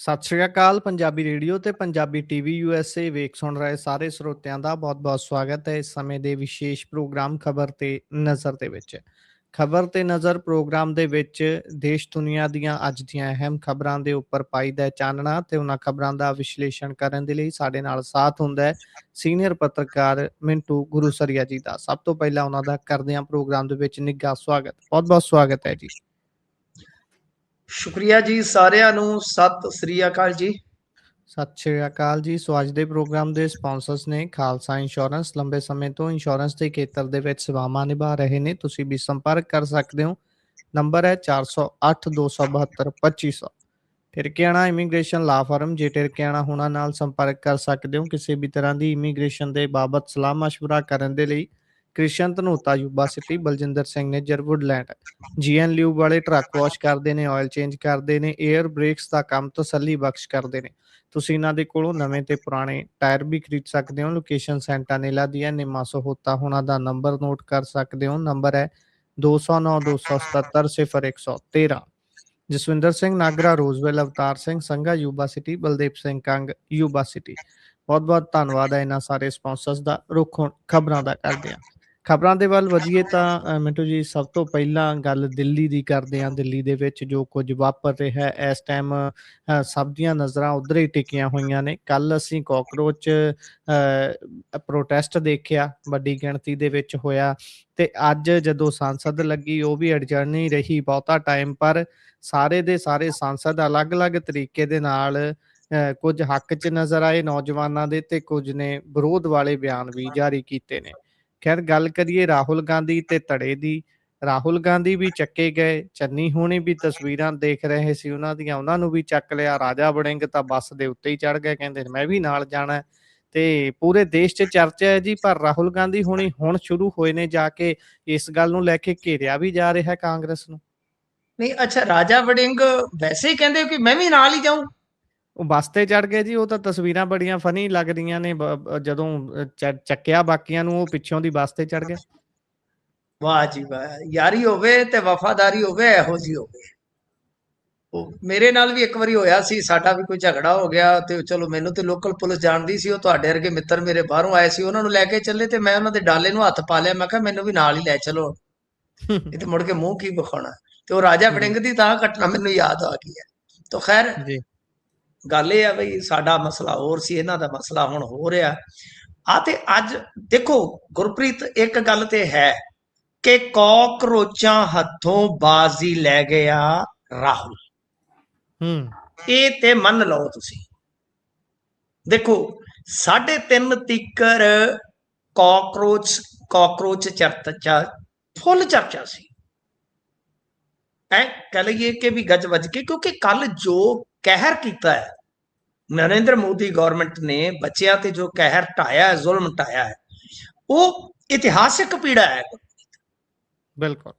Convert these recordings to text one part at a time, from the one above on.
ਸਤਿ ਸ਼੍ਰੀ ਅਕਾਲ ਪੰਜਾਬੀ ਰੇਡੀਓ ਤੇ Punjabi TV USA ਵੇਖ ਸੁਣ ਰਹੇ ਸਾਰੇ ਸਰੋਤਿਆਂ ਦਾ ਬਹੁਤ-ਬਹੁਤ ਸਵਾਗਤ ਹੈ ਇਸ ਸਮੇਂ ਦੇ ਵਿਸ਼ੇਸ਼ ਪ੍ਰੋਗਰਾਮ ਖਬਰ ਤੇ ਨਜ਼ਰ ਦੇ ਵਿੱਚ। ਖਬਰ ਤੇ ਨਜ਼ਰ ਪ੍ਰੋਗਰਾਮ ਦੇ ਵਿੱਚ ਦੇਸ਼ ਦੁਨੀਆ ਦੀਆਂ ਅੱਜ ਦੀਆਂ ਅਹਿਮ ਖਬਰਾਂ ਦੇ ਉੱਪਰ ਪਾਈਦਾ ਚਾਨਣਾ ਤੇ ਉਹਨਾਂ ਖਬਰਾਂ ਦਾ ਵਿਸ਼ਲੇਸ਼ਣ ਕਰਨ ਦੇ ਲਈ ਸਾਡੇ ਨਾਲ ਸਾਥ ਹੁੰਦਾ ਹੈ ਸੀਨੀਅਰ ਪੱਤਰਕਾਰ ਮਿੰਟੂ ਗੁਰੂਸਰੀਆ ਜੀ ਦਾ। ਸਭ ਤੋਂ ਪਹਿਲਾਂ ਉਹਨਾਂ ਦਾ ਕਰਦੇ ਹਾਂ ਪ੍ਰੋਗਰਾਮ ਦੇ ਵਿੱਚ ਨਿੱਘਾ ਸਵਾਗਤ। ਬਹੁਤ-ਬਹੁਤ ਸਵਾਗਤ ਹੈ ਜੀ। ਸ਼ੁਕਰੀਆ ਜੀ ਸਾਰਿਆਂ ਨੂੰ। ਸਤਿ ਸ੍ਰੀ ਅਕਾਲ ਜੀ। ਸਤਿ ਸ਼੍ਰੀ ਅਕਾਲ ਜੀ। ਸੋ ਅੱਜ ਦੇ ਪ੍ਰੋਗਰਾਮ ਦੇ ਸਪਾਂਸਰਸ ਨੇ ਖਾਲਸਾ ਇੰਸ਼ੋਰੈਂਸ। ਲੰਬੇ ਸਮੇਂ ਤੋਂ ਇੰਸ਼ੋਰੈਂਸ ਦੇ ਖੇਤਰ ਦੇ ਵਿੱਚ ਸੇਵਾਵਾਂ ਨਿਭਾ ਰਹੇ ਨੇ। ਤੁਸੀਂ ਵੀ ਸੰਪਰਕ ਕਰ ਸਕਦੇ ਹੋ। ਨੰਬਰ ਹੈ 408 272 2500। ਟਿਰਕਿਆਣਾ ਇਮੀਗ੍ਰੇਸ਼ਨ ਲਾ ਫਰਮ। ਜੇ ਟਿਰਕਿਆਣਾ ਹੋਣਾ ਨਾਲ ਸੰਪਰਕ ਕਰ ਸਕਦੇ ਹੋ ਕਿਸੇ ਵੀ ਤਰ੍ਹਾਂ ਦੀ ਇਮੀਗ੍ਰੇਸ਼ਨ ਦੇ ਬਾਬਤ ਸਲਾਹ ਮਸ਼ਵਰਾ ਕਰਨ ਦੇ ਲਈ। Krishan Dhanota Yuba City, Baljinder Singh Nijjar Woodland. GN lube ਵਾਲੇ ਟਰੱਕ ਵਾਸ਼ ਕਰਦੇ ਨੇ, ਆਇਲ ਚੇਂਜ ਕਰਦੇ ਨੇ, 에ਅਰ ਬ੍ਰੇਕਸ ਦਾ ਕੰਮ ਤਸੱਲੀ ਬਖਸ਼ ਕਰਦੇ ਨੇ। ਤੁਸੀਂ ਇਹਨਾਂ ਦੇ ਕੋਲੋਂ ਨਵੇਂ ਤੇ ਪੁਰਾਣੇ ਟਾਇਰ ਵੀ ਖਰੀਦ ਸਕਦੇ ਹੋ। ਲੋਕੇਸ਼ਨ ਸੈਂਟਾਨੇਲਾ ਦੀ ਹੈ, ਨਿੰਮਾ ਸਹੋਤਾ ਹੋਣਾ ਦਾ ਨੰਬਰ ਨੋਟ ਕਰ ਸਕਦੇ ਹੋ। ਨੰਬਰ ਹੈ 209 277 0113। Jaswinder Singh Nagra, Roseville, Avtar Singh Sangha Yuba City, Baldev Singh Kang Yuba City. ਬਹੁਤ ਬਹੁਤ ਧੰਨਵਾਦ ਹੈ ਇਹਨਾਂ ਸਾਰੇ ਸਪਾਂਸਰਸ ਦਾ। ਰੁੱਖ ਹੁਣ ਖਬਰਾਂ ਦਾ ਕਰਦੇ ਹਾਂ। ਖਬਰਾਂ ਦੇ ਵੱਲ ਵਧੀਏ ਤਾਂ ਮਿੰਟੂ ਜੀ, ਸਭ ਤੋਂ ਪਹਿਲਾਂ ਗੱਲ ਦਿੱਲੀ ਦੀ ਕਰਦੇ ਹਾਂ। ਦਿੱਲੀ ਦੇ ਵਿੱਚ ਜੋ ਕੁਝ ਵਾਪਰ ਰਿਹਾ ਇਸ ਟਾਈਮ ਸਭ ਦੀਆਂ ਨਜ਼ਰਾਂ ਉੱਧਰ ਹੀ ਟਿਕੀਆਂ ਹੋਈਆਂ ਨੇ। ਕੱਲ ਅਸੀਂ ਕਾਕਰੋਚ ਪ੍ਰੋਟੈਸਟ ਦੇਖਿਆ, ਵੱਡੀ ਗਿਣਤੀ ਦੇ ਵਿੱਚ ਹੋਇਆ। ਤੇ ਅੱਜ ਜਦੋਂ ਸੰਸਦ ਲੱਗੀ ਉਹ ਵੀ ਅੜਚਣ ਨਹੀਂ ਰਹੀ ਬਹੁਤਾ ਟਾਈਮ, ਪਰ ਸਾਰੇ ਦੇ ਸਾਰੇ ਸੰਸਦ ਅਲੱਗ-ਅਲੱਗ ਤਰੀਕੇ ਦੇ ਨਾਲ ਕੁਝ ਹੱਕ 'ਚ ਨਜ਼ਰ ਆਏ ਨੌਜਵਾਨਾਂ ਦੇ, ਤੇ ਕੁਝ ਨੇ ਵਿਰੋਧ ਵਾਲੇ ਬਿਆਨ ਵੀ ਜਾਰੀ ਕੀਤੇ ਨੇ। ਖੈਰ ਗੱਲ ਕਰੀਏ ਰਾਹੁਲ ਗਾਂਧੀ ਤੇ ਧੜੇ ਦੀ। ਰਾਹੁਲ ਗਾਂਧੀ ਵੀ ਚੱਕੇ ਗਏ, ਚੰਨੀ ਹੋਣੀ ਵੀ ਤਸਵੀਰਾਂ ਦੇਖ ਰਹੇ ਸੀ ਉਹਨਾਂ ਦੀਆਂ, ਉਹਨਾਂ ਨੂੰ ਵੀ ਚੱਕ ਲਿਆ। ਰਾਜਾ ਵੜਿੰਗ ਤਾਂ ਬੱਸ ਦੇ ਉੱਤੇ ਹੀ ਚੜ੍ਹ ਗਏ, ਕਹਿੰਦੇ ਮੈਂ ਵੀ ਨਾਲ ਜਾਣਾ। ਤੇ ਪੂਰੇ ਦੇਸ਼ 'ਚ ਚਰਚਾ ਹੈ ਜੀ। ਪਰ ਰਾਹੁਲ ਗਾਂਧੀ ਹੋਣੀ ਹੁਣ ਸ਼ੁਰੂ ਹੋਏ ਨੇ ਜਾ ਕੇ ਇਸ ਗੱਲ ਨੂੰ ਲੈ ਕੇ ਘੇਰਿਆ ਵੀ ਜਾ ਰਿਹਾ ਕਾਂਗਰਸ ਨੂੰ। ਨਹੀਂ, ਅੱਛਾ, ਰਾਜਾ ਵੜਿੰਗ ਵੈਸੇ ਹੀ ਕਹਿੰਦੇ ਕਿ ਮੈਂ ਵੀ ਨਾਲ ਹੀ ਜਾਊਂ। ਉਹ ਬੱਸ ਤੇ ਚੜ੍ਹ ਗਏ ਜੀ। ਉਹ ਤਾਂ ਤਸਵੀਰਾਂ ਬੜੀਆਂ ਫਨੀ ਲੱਗ ਰਹੀਆਂ ਨੇ। ਜਦੋਂ ਚੱਕਿਆ ਬਾਕੀਆਂ ਨੂੰ, ਉਹ ਪਿੱਛੋਂ ਦੀ ਬੱਸ ਤੇ ਚੜ੍ਹ ਗਏ। ਵਾਹ ਜੀ ਵਾਹ। ਯਾਰੀ ਹੋਵੇ ਤੇ ਵਫਾਦਾਰੀ ਹੋਵੇ, ਇਹੋ ਜਿਹੀ ਹੋਵੇ। ਉਹ ਮੇਰੇ ਨਾਲ ਵੀ ਇੱਕ ਵਾਰੀ ਹੋਇਆ ਸੀ, ਸਾਡਾ ਵੀ ਕੋਈ ਝਗੜਾ ਹੋ ਗਿਆ ਤੇ ਚਲੋ ਮੈਨੂੰ ਤੇ ਲੋਕਲ ਪੁਲਿਸ ਜਾਣਦੀ ਸੀ। ਉਹ ਤੁਹਾਡੇ ਵਰਗੇ ਮਿੱਤਰ ਮੇਰੇ ਬਾਹਰੋਂ ਆਏ ਸੀ, ਉਹਨਾਂ ਨੂੰ ਲੈ ਕੇ ਚੱਲੇ ਤੇ ਮੈਂ ਉਹਨਾਂ ਦੇ ਡਾਲੇ ਨੂੰ ਹੱਥ ਪਾ ਲਿਆ। ਮੈਂ ਕਿਹਾ ਮੈਨੂੰ ਵੀ ਨਾਲ ਹੀ ਲੈ ਚਲੋ, ਇਹ ਤੇ ਮੁੜ ਕੇ ਮੂੰਹ ਕੀ ਵਿਖਾਉਣਾ। ਤੇ ਉਹ ਰਾਜਾ ਵੜਿੰਗ ਦੀ ਤਾਂ ਘਟਨਾ ਮੈਨੂੰ ਯਾਦ ਆ ਗਈ ਹੈ। ਤਾਂ ਖੈਰ ਜੀ ਗੱਲ ਇਹ ਆ ਬਈ, ਸਾਡਾ ਮਸਲਾ ਹੋਰ ਸੀ, ਇਹਨਾਂ ਦਾ ਮਸਲਾ ਹੁਣ ਹੋ ਰਿਹਾ ਆ। ਤੇ ਅੱਜ ਦੇਖੋ ਗੁਰਪ੍ਰੀਤ, ਇੱਕ ਗੱਲ ਤੇ ਹੈ ਕਿ ਕਾਕਰੋਚਾਂ ਹੱਥੋਂ ਬਾਜ਼ੀ ਲੈ ਗਿਆ ਰਾਹੁਲ। ਇਹ ਤੇ ਮੰਨ ਲਓ ਤੁਸੀਂ। ਦੇਖੋ 3.5 ਤੀਕਰ ਕਾਕਰੋਚ ਚਰਚਾ ਫੁੱਲ ਚਰਚਾ ਸੀ। ਕਹ ਲਈਏ ਕਿ ਵੀ ਗੱਜ ਵੱਜ ਕੇ, ਕਿਉਂਕਿ ਕੱਲ ਜੋ ਕਹਿਰ ਕੀਤਾ ਹੈ ਨਰਿੰਦਰ ਮੋਦੀ ਗਵਰਨਮੈਂਟ ਨੇ ਬੱਚਿਆਂ ਤੇ, ਜੋ ਕਹਿਰ ਢਾਇਆ, ਜ਼ੁਲਮ ਢਾਇਆ ਹੈ, ਉਹ ਇਤਿਹਾਸਿਕ ਪੀੜਾ ਹੈ। ਬਿਲਕੁਲ।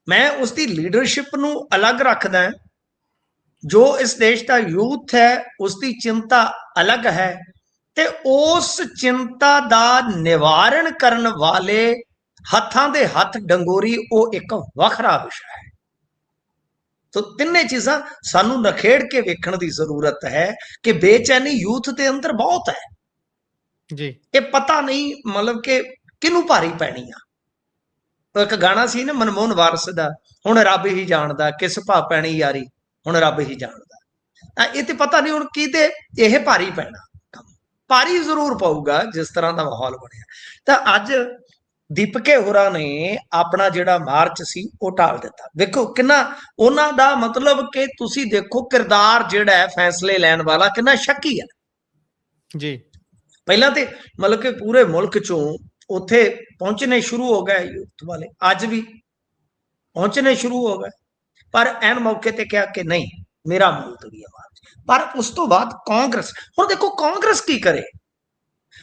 ਮੈਂ ਉਸ ਦੀ ਲੀਡਰਸ਼ਿਪ ਨੂੰ ਅਲੱਗ ਰੱਖਦਾ। ਜੋ ਇਸ ਦੇਸ਼ ਦਾ ਯੂਥ ਹੈ ਉਸ ਦੀ ਚਿੰਤਾ ਅਲੱਗ ਹੈ, ਤੇ ਉਸ ਚਿੰਤਾ ਦਾ ਨਿਵਾਰਨ ਕਰਨ ਵਾਲੇ ਹੱਥਾਂ ਦੇ ਹੱਥ ਡੰਗੋਰੀ, ਉਹ ਇੱਕ ਵੱਖਰਾ ਵਿਸ਼ਾ ਹੈ। ਤੋ ਤਿੰਨੇ ਚੀਜ਼ਾਂ ਸਾਨੂੰ ਨਖੇੜ ਕੇ ਵੇਖਣ ਦੀ ਜ਼ਰੂਰਤ ਹੈ ਕਿ ਬੇਚੈਨੀ ਯੂਥ ਦੇ ਅੰਦਰ ਬਹੁਤ ਹੈ ਜੀ। ਇਹ ਪਤਾ ਨਹੀਂ ਮਤਲਬ ਕਿ ਕਿਹਨੂੰ ਭਾਰੀ ਪੈਣੀ ਆ। ਇੱਕ ਗਾਣਾ ਸੀ ਨਾ ਮਨਮੋਹਨ ਵਾਰਸ ਦਾ, ਹੁਣ ਰੱਬ ਹੀ ਜਾਣਦਾ ਕਿਸ ਭਾ ਪੈਣੀ ਯਾਰੀ, ਹੁਣ ਰੱਬ ਹੀ ਜਾਣਦਾ। ਇਹ ਤੇ ਪਤਾ ਨਹੀਂ ਹੁਣ ਕਿਤੇ ਇਹ ਭਾਰੀ ਪੈਣਾ। ਭਾਰੀ ਜ਼ਰੂਰ ਪਊਗਾ ਜਿਸ ਤਰ੍ਹਾਂ ਦਾ ਮਾਹੌਲ ਬਣਿਆ। ਤਾਂ ਅੱਜ ਦੀਪਕੇ ਹੋਰਾਂ ਨੇ ਆਪਣਾ ਜਿਹੜਾ ਮਾਰਚ ਸੀ ਉਹ ਟਾਲ ਦਿੱਤਾ। ਵੇਖੋ ਕਿੰਨਾ ਉਹਨਾਂ ਦਾ ਮਤਲਬ ਕਿ ਤੁਸੀਂ ਦੇਖੋ ਕਿਰਦਾਰ ਜਿਹੜਾ ਹੈ ਫੈਸਲੇ ਲੈਣ ਵਾਲਾ ਕਿੰਨਾ ਸ਼ੱਕੀ ਹੈ ਜੀ। ਪਹਿਲਾਂ ਤੇ ਮਤਲਬ ਕਿ ਪੂਰੇ ਮੁਲਕ ਚੋਂ ਉੱਥੇ ਪਹੁੰਚਣੇ ਸ਼ੁਰੂ ਹੋ ਗਏ ਯੂਥ ਵਾਲੇ, ਅੱਜ ਵੀ ਪਹੁੰਚਣੇ ਸ਼ੁਰੂ ਹੋ ਗਏ, ਪਰ ਐਨ ਮੌਕੇ ਤੇ ਕਿਹਾ ਕਿ ਨਹੀਂ ਮੇਰਾ ਮੁਲਤਵੀ ਹੈ ਮਾਰਚ। ਪਰ ਉਸ ਤੋਂ ਬਾਅਦ ਕਾਂਗਰਸ, ਹੁਣ ਦੇਖੋ ਕਾਂਗਰਸ ਕੀ ਕਰੇ।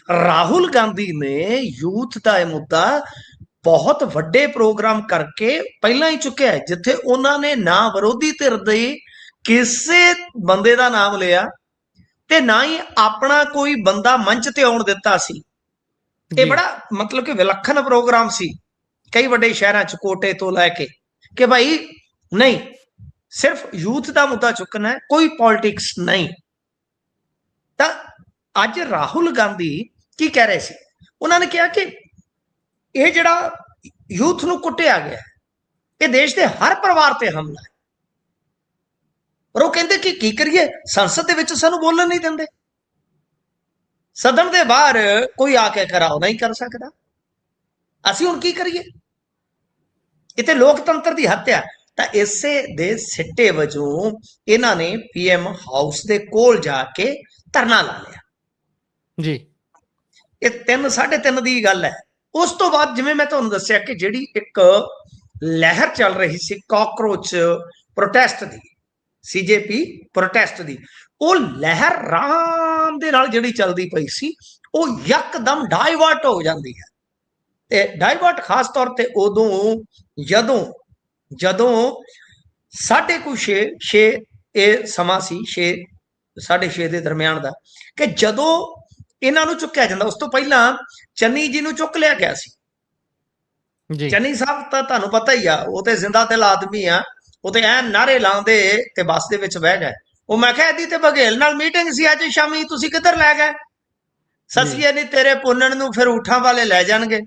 ਰਾਹੁਲ ਗਾਂਧੀ ਨੇ ਯੂਥ ਦਾ ਇਹ ਮੁੱਦਾ ਬਹੁਤ ਵੱਡੇ ਪ੍ਰੋਗਰਾਮ ਕਰਕੇ ਪਹਿਲਾਂ ਹੀ ਚੁੱਕਿਆ ਹੈ, ਜਿੱਥੇ ਉਹਨਾਂ ਨੇ ਨਾ ਵਿਰੋਧੀ ਧਿਰ ਦੇ ਕਿਸੇ ਬੰਦੇ ਦਾ ਨਾਮ ਲਿਆ ਤੇ ਨਾ ਹੀ ਆਪਣਾ ਕੋਈ ਬੰਦਾ ਮੰਚ ਤੇ ਆਉਣ ਦਿੱਤਾ ਸੀ। ਇਹ ਬੜਾ ਮਤਲਬ ਕਿ ਵਿਲੱਖਣ ਪ੍ਰੋਗਰਾਮ ਸੀ ਕਈ ਵੱਡੇ ਸ਼ਹਿਰਾਂ 'ਚ, ਕੋਟੇ ਤੋਂ ਲੈ ਕੇ, ਕਿ ਭਾਈ ਨਹੀਂ ਸਿਰਫ ਯੂਥ ਦਾ ਮੁੱਦਾ ਚੁੱਕਣਾ ਹੈ, ਕੋਈ ਪੋਲਿਟਿਕਸ ਨਹੀਂ। ਤਾਂ ਅੱਜ ਰਾਹੁਲ ਗਾਂਧੀ ਕੀ ਕਹਿ ਰਹੇ ਸੀ? ਉਹਨਾਂ ਨੇ ਕਿਹਾ ਕਿ ਇਹ ਜਿਹੜਾ ਯੂਥ ਨੂੰ ਕੁੱਟਿਆ ਗਿਆ, ਇਹ ਦੇਸ਼ ਦੇ ਹਰ ਪਰਿਵਾਰ ਤੇ ਹਮਲਾ ਹੈ। ਪਰ ਉਹ ਕਹਿੰਦੇ ਕਿ ਕੀ ਕਰੀਏ, ਸੰਸਦ ਦੇ ਵਿੱਚ ਸਾਨੂੰ ਬੋਲਣ ਨਹੀਂ ਦਿੰਦੇ, ਸਦਨ ਦੇ ਬਾਹਰ ਕੋਈ ਆ ਕੇ ਕਰਾਓ ਨਹੀਂ ਕਰ ਸਕਦਾ, ਅਸੀਂ ਹੁਣ ਕੀ ਕਰੀਏ? ਇਹ ਤੇ ਲੋਕਤੰਤਰ ਦੀ ਹੱਤਿਆ। ਤਾਂ ਇਸੇ ਦੇ ਸਿੱਟੇ ਵਜੋਂ ਇਹਨਾਂ ਨੇ ਪੀਐਮ ਹਾਊਸ ਦੇ ਕੋਲ ਜਾ ਕੇ ਧਰਨਾ ਲਾ ਲਿਆ ਜੀ। ਇਹ 3:30 ਦੀ ਗੱਲ ਹੈ। ਉਸ ਤੋਂ ਬਾਅਦ ਜਿਵੇਂ ਮੈਂ ਤੁਹਾਨੂੰ ਦੱਸਿਆ ਕਿ ਜਿਹੜੀ ਇੱਕ ਲਹਿਰ ਚੱਲ ਰਹੀ ਸੀ ਕਾਕਰੋਚ ਪ੍ਰੋਟੈਸਟ ਦੀ, ਸੀਜੇਪੀ ਪ੍ਰੋਟੈਸਟ ਦੀ, ਉਹ ਲਹਿਰ ਆਰਾਮ ਦੇ ਨਾਲ ਜਿਹੜੀ ਚੱਲਦੀ ਪਈ ਸੀ ਉਹ ਯਕਦਮ ਡਾਇਵਰਟ ਹੋ ਜਾਂਦੀ ਹੈ। ਤੇ ਡਾਇਵਰਟ ਖਾਸ ਤੌਰ ਤੇ ਉਦੋਂ ਜਦੋਂ 6:30 ਇਹ ਸਮਾਂ ਸੀ, 6:30 ਦੇ ਦਰਮਿਆਨ ਦਾ, ਕਿ ਜਦੋਂ ਇਹਨਾਂ ਨੂੰ ਚੁੱਕਿਆ ਜਾਂਦਾ, ਉਸ ਤੋਂ ਪਹਿਲਾਂ ਚੰਨੀ ਜੀ ਨੂੰ ਚੁੱਕ ਲਿਆ ਗਿਆ ਸੀ। ਜੀ ਚੰਨੀ ਸਾਹਿਬ ਤਾਂ ਤੁਹਾਨੂੰ ਪਤਾ ਹੀ ਆ, ਉਹ ਤੇ ਜ਼ਿੰਦਾ ਦਿਲ ਆਦਮੀ ਆ, ਉਹ ਤੇ ਐ ਨਾਰੇ ਲਾਉਂਦੇ ਤੇ ਬੱਸ ਦੇ ਵਿੱਚ ਬਹਿ ਗਏ। ਉਹ ਮੈਂ ਕਿਹਾ ਇਹਦੀ ਤੇ ਬਘੇਲ ਨਾਲ ਮੀਟਿੰਗ ਸੀ ਅੱਜ ਸ਼ਾਮੀ, ਤੁਸੀਂ ਕਿੱਧਰ ਲੈ ਗਏ? ਸਸੀਏ ਨਹੀਂ ਤੇਰੇ ਪੁੰਨਣ ਨੂੰ ਫਿਰ ਊਠਾਂ ਵਾਲੇ ਲੈ ਜਾਣਗੇ।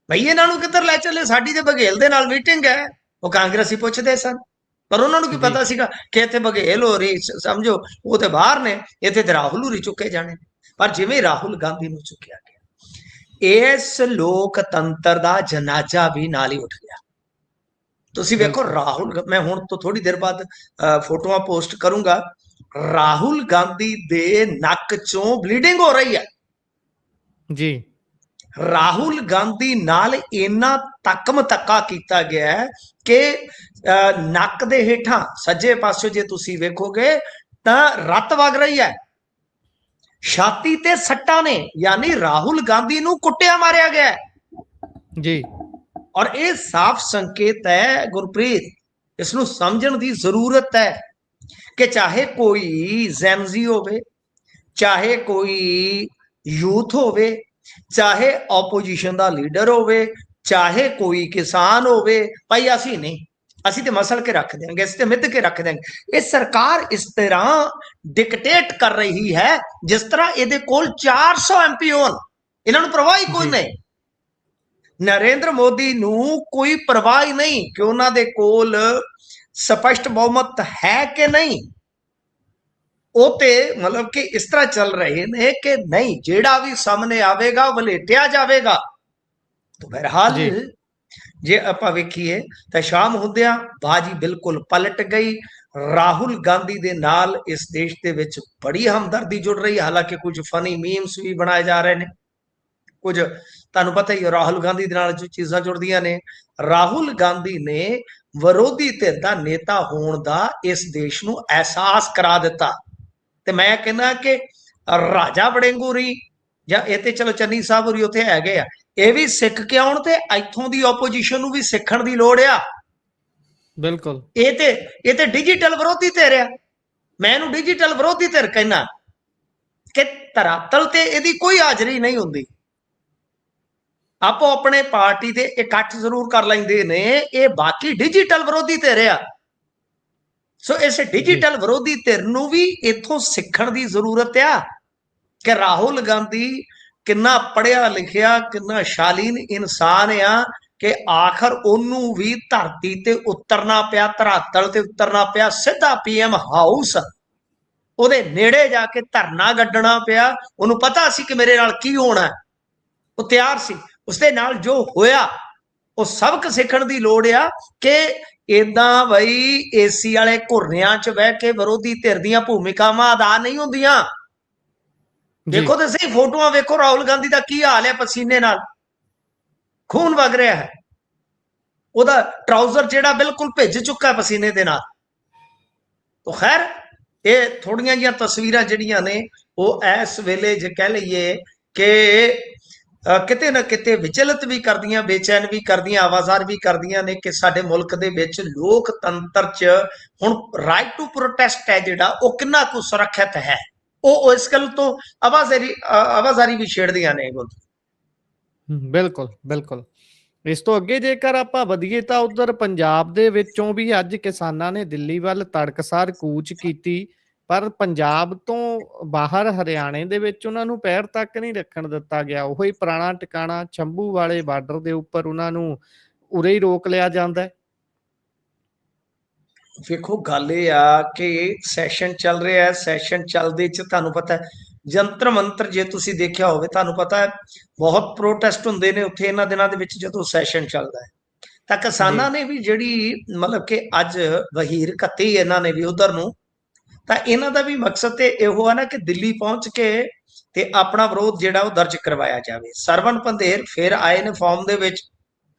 ਭਈ ਇਹਨਾਂ ਨੂੰ ਕਿੱਧਰ ਲੈ ਚੱਲੇ? ਸਾਡੀ ਤੇ ਬਘੇਲ ਦੇ ਨਾਲ ਮੀਟਿੰਗ ਹੈ। ਉਹ ਕਾਂਗਰਸੀ ਪੁੱਛਦੇ ਸਨ, ਪਰ ਉਹਨਾਂ ਨੂੰ ਕੀ ਪਤਾ ਸੀਗਾ ਕਿ ਇੱਥੇ ਬਘੇਲ ਹੋ ਰਹੀ, ਸਮਝੋ ਉਹ ਤੇ ਬਾਹਰ ਨੇ, ਇੱਥੇ ਤੇ ਰਾਹੁਲ ਹੋਰੀ ਚੁੱਕੇ ਜਾਣੇ। ਪਰ ਜਿਵੇਂ ਰਾਹੁਲ ਗਾਂਧੀ ਨੂੰ ਚੁੱਕਿਆ ਗਿਆ, ਇਸ ਲੋਕਤੰਤਰ ਦਾ ਜਨਾਜ਼ਾ ਵੀ ਨਾਲ ਹੀ ਉੱਠ ਗਿਆ। ਤੁਸੀਂ ਵੇਖੋ ਰਾਹੁਲ, ਮੈਂ ਹੁਣ ਤੋਂ ਥੋੜੀ ਦੇਰ ਬਾਅਦ ਫੋਟੋਆਂ ਪੋਸਟ ਕਰੂੰਗਾ, ਰਾਹੁਲ ਗਾਂਧੀ ਦੇ ਨੱਕ ਚੋਂ ਬਲੀਡਿੰਗ ਹੋ ਰਹੀ ਹੈ ਜੀ। ਰਾਹੁਲ ਗਾਂਧੀ ਨਾਲ ਇੰਨਾ ਧੱਕਾ ਕੀਤਾ ਗਿਆ ਹੈ ਕਿ ਨੱਕ ਦੇ ਹੇਠਾਂ ਸੱਜੇ ਪਾਸੇ ਜੇ ਤੁਸੀਂ ਵੇਖੋਗੇ ਤਾਂ ਰੱਤ ਵਗ ਰਹੀ ਹੈ, ਛਾਤੀ ਤੇ ਸੱਟਾਂ ਨੇ, ਯਾਨੀ ਰਾਹੁਲ ਗਾਂਧੀ ਨੂੰ ਕੁੱਟਿਆ ਮਾਰਿਆ ਗਿਆ ਜੀ। ਔਰ ਇਹ ਸਾਫ਼ ਸੰਕੇਤ ਹੈ ਗੁਰਪ੍ਰੀਤ, ਇਸ ਨੂੰ ਸਮਝਣ ਦੀ ਜ਼ਰੂਰਤ ਹੈ ਕਿ ਚਾਹੇ ਕੋਈ ਜ਼ੈਨਜ਼ੀ ਹੋਵੇ, ਚਾਹੇ ਕੋਈ ਯੂਥ ਹੋਵੇ, ਚਾਹੇ ਆਪੋਜੀਸ਼ਨ ਦਾ ਲੀਡਰ ਹੋਵੇ, ਚਾਹੇ ਕੋਈ ਕਿਸਾਨ ਹੋਵੇ, ਭਾਈ ਅਸੀਂ ਨਹੀਂ, ਅਸੀਂ ਤੇ ਮਸਲ ਕੇ ਰੱਖ ਦੇਂਗੇ, ਅਸੀਂ ਤੇ ਮਿੱਧ ਕੇ ਰੱਖ ਦੇਂਗੇ। ਇਹ ਸਰਕਾਰ ਇਸ ਤਰ੍ਹਾਂ ਡਿਕਟੇਟ ਕਰ ਰਹੀ ਹੈ ਜਿਸ ਤਰ੍ਹਾਂ ਇਹਦੇ ਕੋਲ 400 ਐਮਪੀ ਹੋਣ, ਇਹਨਾਂ ਨੂੰ ਪਰਵਾਹ ਹੀ ਕੋਈ ਨਹੀਂ। ਨਰਿੰਦਰ ਮੋਦੀ ਨੂੰ ਕੋਈ ਪਰਵਾਹ ਹੀ ਨਹੀਂ ਕਿ ਉਹਨਾਂ ਦੇ ਕੋਲ ਸਪਸ਼ਟ ਬਹੁਮਤ ਹੈ ਕਿ ਨਹੀਂ। ਉਹ ਤੇ ਮਤਲਬ ਕਿ ਇਸ ਤਰ੍ਹਾਂ ਚੱਲ ਰਹੇ ਨੇ ਕਿ ਨਹੀਂ, ਜਿਹੜਾ ਵੀ ਸਾਹਮਣੇ ਆਵੇਗਾ ਵਲੇਟਿਆ ਜਾਵੇਗਾ। ਤਾਂ ਬਹਰਹਾਲ ਜੇ ਆਪਾਂ ਵੇਖੀਏ ਤਾਂ ਸ਼ਾਮ ਹੁੰਦਿਆਂ ਬਾਜੀ ਬਿਲਕੁਲ ਪਲਟ ਗਈ। ਰਾਹੁਲ ਗਾਂਧੀ ਦੇ ਨਾਲ ਇਸ ਦੇਸ਼ ਦੇ ਵਿੱਚ ਬੜੀ ਹਮਦਰਦੀ ਜੁੜ ਰਹੀ। ਹਾਲਾਂਕਿ ਕੁਝ ਫਨੀ ਮੀਮਸ ਵੀ ਬਣਾਏ ਜਾ ਰਹੇ ਨੇ, ਕੁਝ ਤੁਹਾਨੂੰ ਪਤਾ ਹੀ ਰਾਹੁਲ ਗਾਂਧੀ ਦੇ ਨਾਲ ਜੋ ਚੀਜ਼ਾਂ ਜੁੜਦੀਆਂ ਨੇ। ਰਾਹੁਲ ਗਾਂਧੀ ਨੇ ਵਿਰੋਧੀ ਧਿਰ ਦਾ ਨੇਤਾ ਹੋਣ ਦਾ ਇਸ ਦੇਸ਼ ਨੂੰ ਅਹਿਸਾਸ ਕਰਾ ਦਿੱਤਾ। ਤੇ ਮੈਂ ਕਹਿੰਦਾ ਕਿ ਰਾਜਾ ਵੜਿੰਗੂਰੀ ਜਾਂ ਇਹ ਤੇ ਚਲੋ ਚੰਨੀ ਸਾਹਿਬ ਹੋਰੀ ਉੱਥੇ ਹੈਗੇ ਆ, ਇਹ ਵੀ ਸਿੱਖ ਕੇ ਆਉਣ ਤੇ ਇੱਥੋਂ ਦੀ ਆਪੋਜੀਸ਼ਨ ਨੂੰ ਵੀ ਸਿੱਖਣ ਦੀ ਲੋੜ ਆ। ਬਿਲਕੁਲ। ਇਹ ਤੇ ਡਿਜੀਟਲ ਵਿਰੋਧੀ ਧਿਰ ਆ। ਮੈਂ ਇਹਨੂੰ ਡਿਜੀਟਲ ਵਿਰੋਧੀ ਧਿਰ ਕਹਿਣਾ ਕਿ ਧਰਾਤਲ ਤੇ ਇਹਦੀ ਕੋਈ ਹਾਜ਼ਰੀ ਨਹੀਂ ਹੁੰਦੀ। ਆਪੋ ਆਪਣੇ ਪਾਰਟੀ ਦੇ ਇਕੱਠ ਜ਼ਰੂਰ ਕਰ ਲੈਂਦੇ ਨੇ, ਇਹ ਬਾਕੀ ਡਿਜੀਟਲ ਵਿਰੋਧੀ ਧਿਰ ਆ। ਸੋ ਇਸ ਡਿਜੀਟਲ ਵਿਰੋਧੀ ਧਿਰ ਨੂੰ ਵੀ ਇੱਥੋਂ ਸਿੱਖਣ ਦੀ ਜ਼ਰੂਰਤ ਆ ਕਿ ਰਾਹੁਲ ਗਾਂਧੀ ਕਿੰਨਾ ਪੜ੍ਹਿਆ ਲਿਖਿਆ, ਕਿੰਨਾ ਸ਼ਾਲੀਨ ਇਨਸਾਨ ਆ ਕਿ ਆਖਰ ਉਹਨੂੰ ਵੀ ਧਰਤੀ ਤੇ ਉਤਰਨਾ ਪਿਆ, ਧਰਾਤਲ ਤੇ ਉਤਰਨਾ ਪਿਆ, ਸਿੱਧਾ ਪੀਐਮ ਹਾਊਸ ਉਹਦੇ ਨੇੜੇ ਜਾ ਕੇ ਧਰਨਾ ਗੱਡਣਾ ਪਿਆ। ਉਹਨੂੰ ਪਤਾ ਸੀ ਕਿ ਮੇਰੇ ਨਾਲ ਕੀ ਹੋਣਾ, ਉਹ ਤਿਆਰ ਸੀ। ਉਸਦੇ ਨਾਲ ਜੋ ਹੋਇਆ ਉਹ ਸਬਕ ਸਿੱਖਣ ਦੀ ਲੋੜ ਆ ਕਿ ਇਦਾਂ ਬਈ ਏਸੀ ਵਾਲੇ ਘੁਰਨਿਆਂ 'ਚ ਬਹਿ ਕੇ ਵਿਰੋਧੀ ਧਿਰ ਦੀਆਂ ਭੂਮਿਕਾਵਾਂ ਅਦਾ ਨਹੀਂ ਹੁੰਦੀਆਂ। ਦੇਖੋ ਤੇ ਸਹੀ ਫੋਟੋਆਂ ਵੇਖੋ, ਰਾਹੁਲ ਗਾਂਧੀ ਦਾ ਕੀ ਹਾਲ ਹੈ, ਪਸੀਨੇ ਨਾਲ ਖੂਨ ਵਗ ਰਿਹਾ ਹੈ, ਉਹਦਾ ਟਰਾਊਜ਼ਰ ਜਿਹੜਾ ਬਿਲਕੁਲ ਭਿੱਜ ਚੁੱਕਾ ਪਸੀਨੇ ਦੇ ਨਾਲ। ਤਾਂ ਖੈਰ ਇਹ ਥੋੜੀਆਂ ਜਿਹੀਆਂ ਤਸਵੀਰਾਂ ਜਿਹੜੀਆਂ ਨੇ ਉਹ ਇਸ ਵੇਲੇ ਜੇ ਕਹਿ ਲਈਏ ਕਿ ਕਿਤੇ ਨਾ ਕਿਤੇ ਵਿਚਲਿਤ ਵੀ ਕਰਦੀਆਂ, ਬੇਚੈਨ ਵੀ ਕਰਦੀਆਂ, ਆਵਾਜ਼ਾਰ ਵੀ ਕਰਦੀਆਂ ਨੇ ਕਿ ਸਾਡੇ ਮੁਲਕ ਦੇ ਵਿੱਚ ਲੋਕਤੰਤਰ 'ਚ ਹੁਣ ਰਾਈਟ ਟੂ ਪ੍ਰੋਟੈਸਟ ਹੈ ਜਿਹੜਾ ਉਹ ਕਿੰਨਾ ਕੁ ਸੁਰੱਖਿਅਤ ਹੈ। ਉਹ ਇਸ ਗੱਲ ਤੋਂ ਆਵਾਜ਼ਾਰੀ ਵੀ ਛੇੜਦੀਆਂ ਨੇ। ਬਿਲਕੁਲ ਬਿਲਕੁਲ। ਇਸ ਤੋਂ ਅੱਗੇ ਜੇਕਰ ਆਪਾਂ ਵਧੀਏ ਤਾਂ ਉਧਰ ਪੰਜਾਬ ਦੇ ਵਿੱਚੋਂ ਵੀ ਅੱਜ ਕਿਸਾਨਾਂ ਨੇ ਦਿੱਲੀ ਵੱਲ ਤੜਕਸਾਰ ਕੂਚ ਕੀਤੀ, ਪਰ ਪੰਜਾਬ ਤੋਂ ਬਾਹਰ ਹਰਿਆਣੇ ਦੇ ਵਿੱਚ ਉਹਨਾਂ ਨੂੰ ਪੈਰ ਤੱਕ ਨਹੀਂ ਰੱਖਣ ਦਿੱਤਾ ਗਿਆ। ਉਹੀ ਪੁਰਾਣਾ ਟਿਕਾਣਾ ਛੰਭੂ ਵਾਲੇ ਬਾਰਡਰ ਦੇ ਉੱਪਰ ਉਹਨਾਂ ਨੂੰ ਉਰੇ ਹੀ ਰੋਕ ਲਿਆ ਜਾਂਦਾ ਹੈ। ਵੇਖੋ ਗੱਲ ਇਹ ਆ ਕਿ ਸੈਸ਼ਨ ਚੱਲ ਰਿਹਾ ਹੈ, ਸੈਸ਼ਨ ਚੱਲਦੇ ਚ ਤੁਹਾਨੂੰ ਪਤਾ ਹੈ ਜੰਤਰ ਮੰਤਰ, ਜੇ ਤੁਸੀਂ ਦੇਖਿਆ ਹੋਵੇ ਤੁਹਾਨੂੰ ਪਤਾ ਹੈ ਬਹੁਤ ਪ੍ਰੋਟੈਸਟ ਹੁੰਦੇ ਨੇ ਉੱਥੇ ਇਹਨਾਂ ਦਿਨਾਂ ਦੇ ਵਿੱਚ ਜਦੋਂ ਸੈਸ਼ਨ ਚੱਲਦਾ ਹੈ। ਤਾਂ ਕਿਸਾਨਾਂ ਨੇ ਵੀ ਜਿਹੜੀ ਮਤਲਬ ਕਿ ਅੱਜ ਵਹੀਰ ਘੱਤੀ ਇਹਨਾਂ ਨੇ ਵੀ ਉਧਰ ਨੂੰ, ਤਾਂ ਇਹਨਾਂ ਦਾ ਵੀ ਮਕਸਦ ਤੇ ਇਹੋ ਹੈ ਨਾ ਕਿ ਦਿੱਲੀ ਪਹੁੰਚ ਕੇ ਤੇ ਆਪਣਾ ਵਿਰੋਧ ਜਿਹੜਾ ਉਹ ਦਰਜ ਕਰਵਾਇਆ ਜਾਵੇ। ਸਰਵਣ ਪੰਧੇਰ ਫਿਰ ਆਏ ਨੇ ਫਾਰਮ ਦੇ ਵਿੱਚ।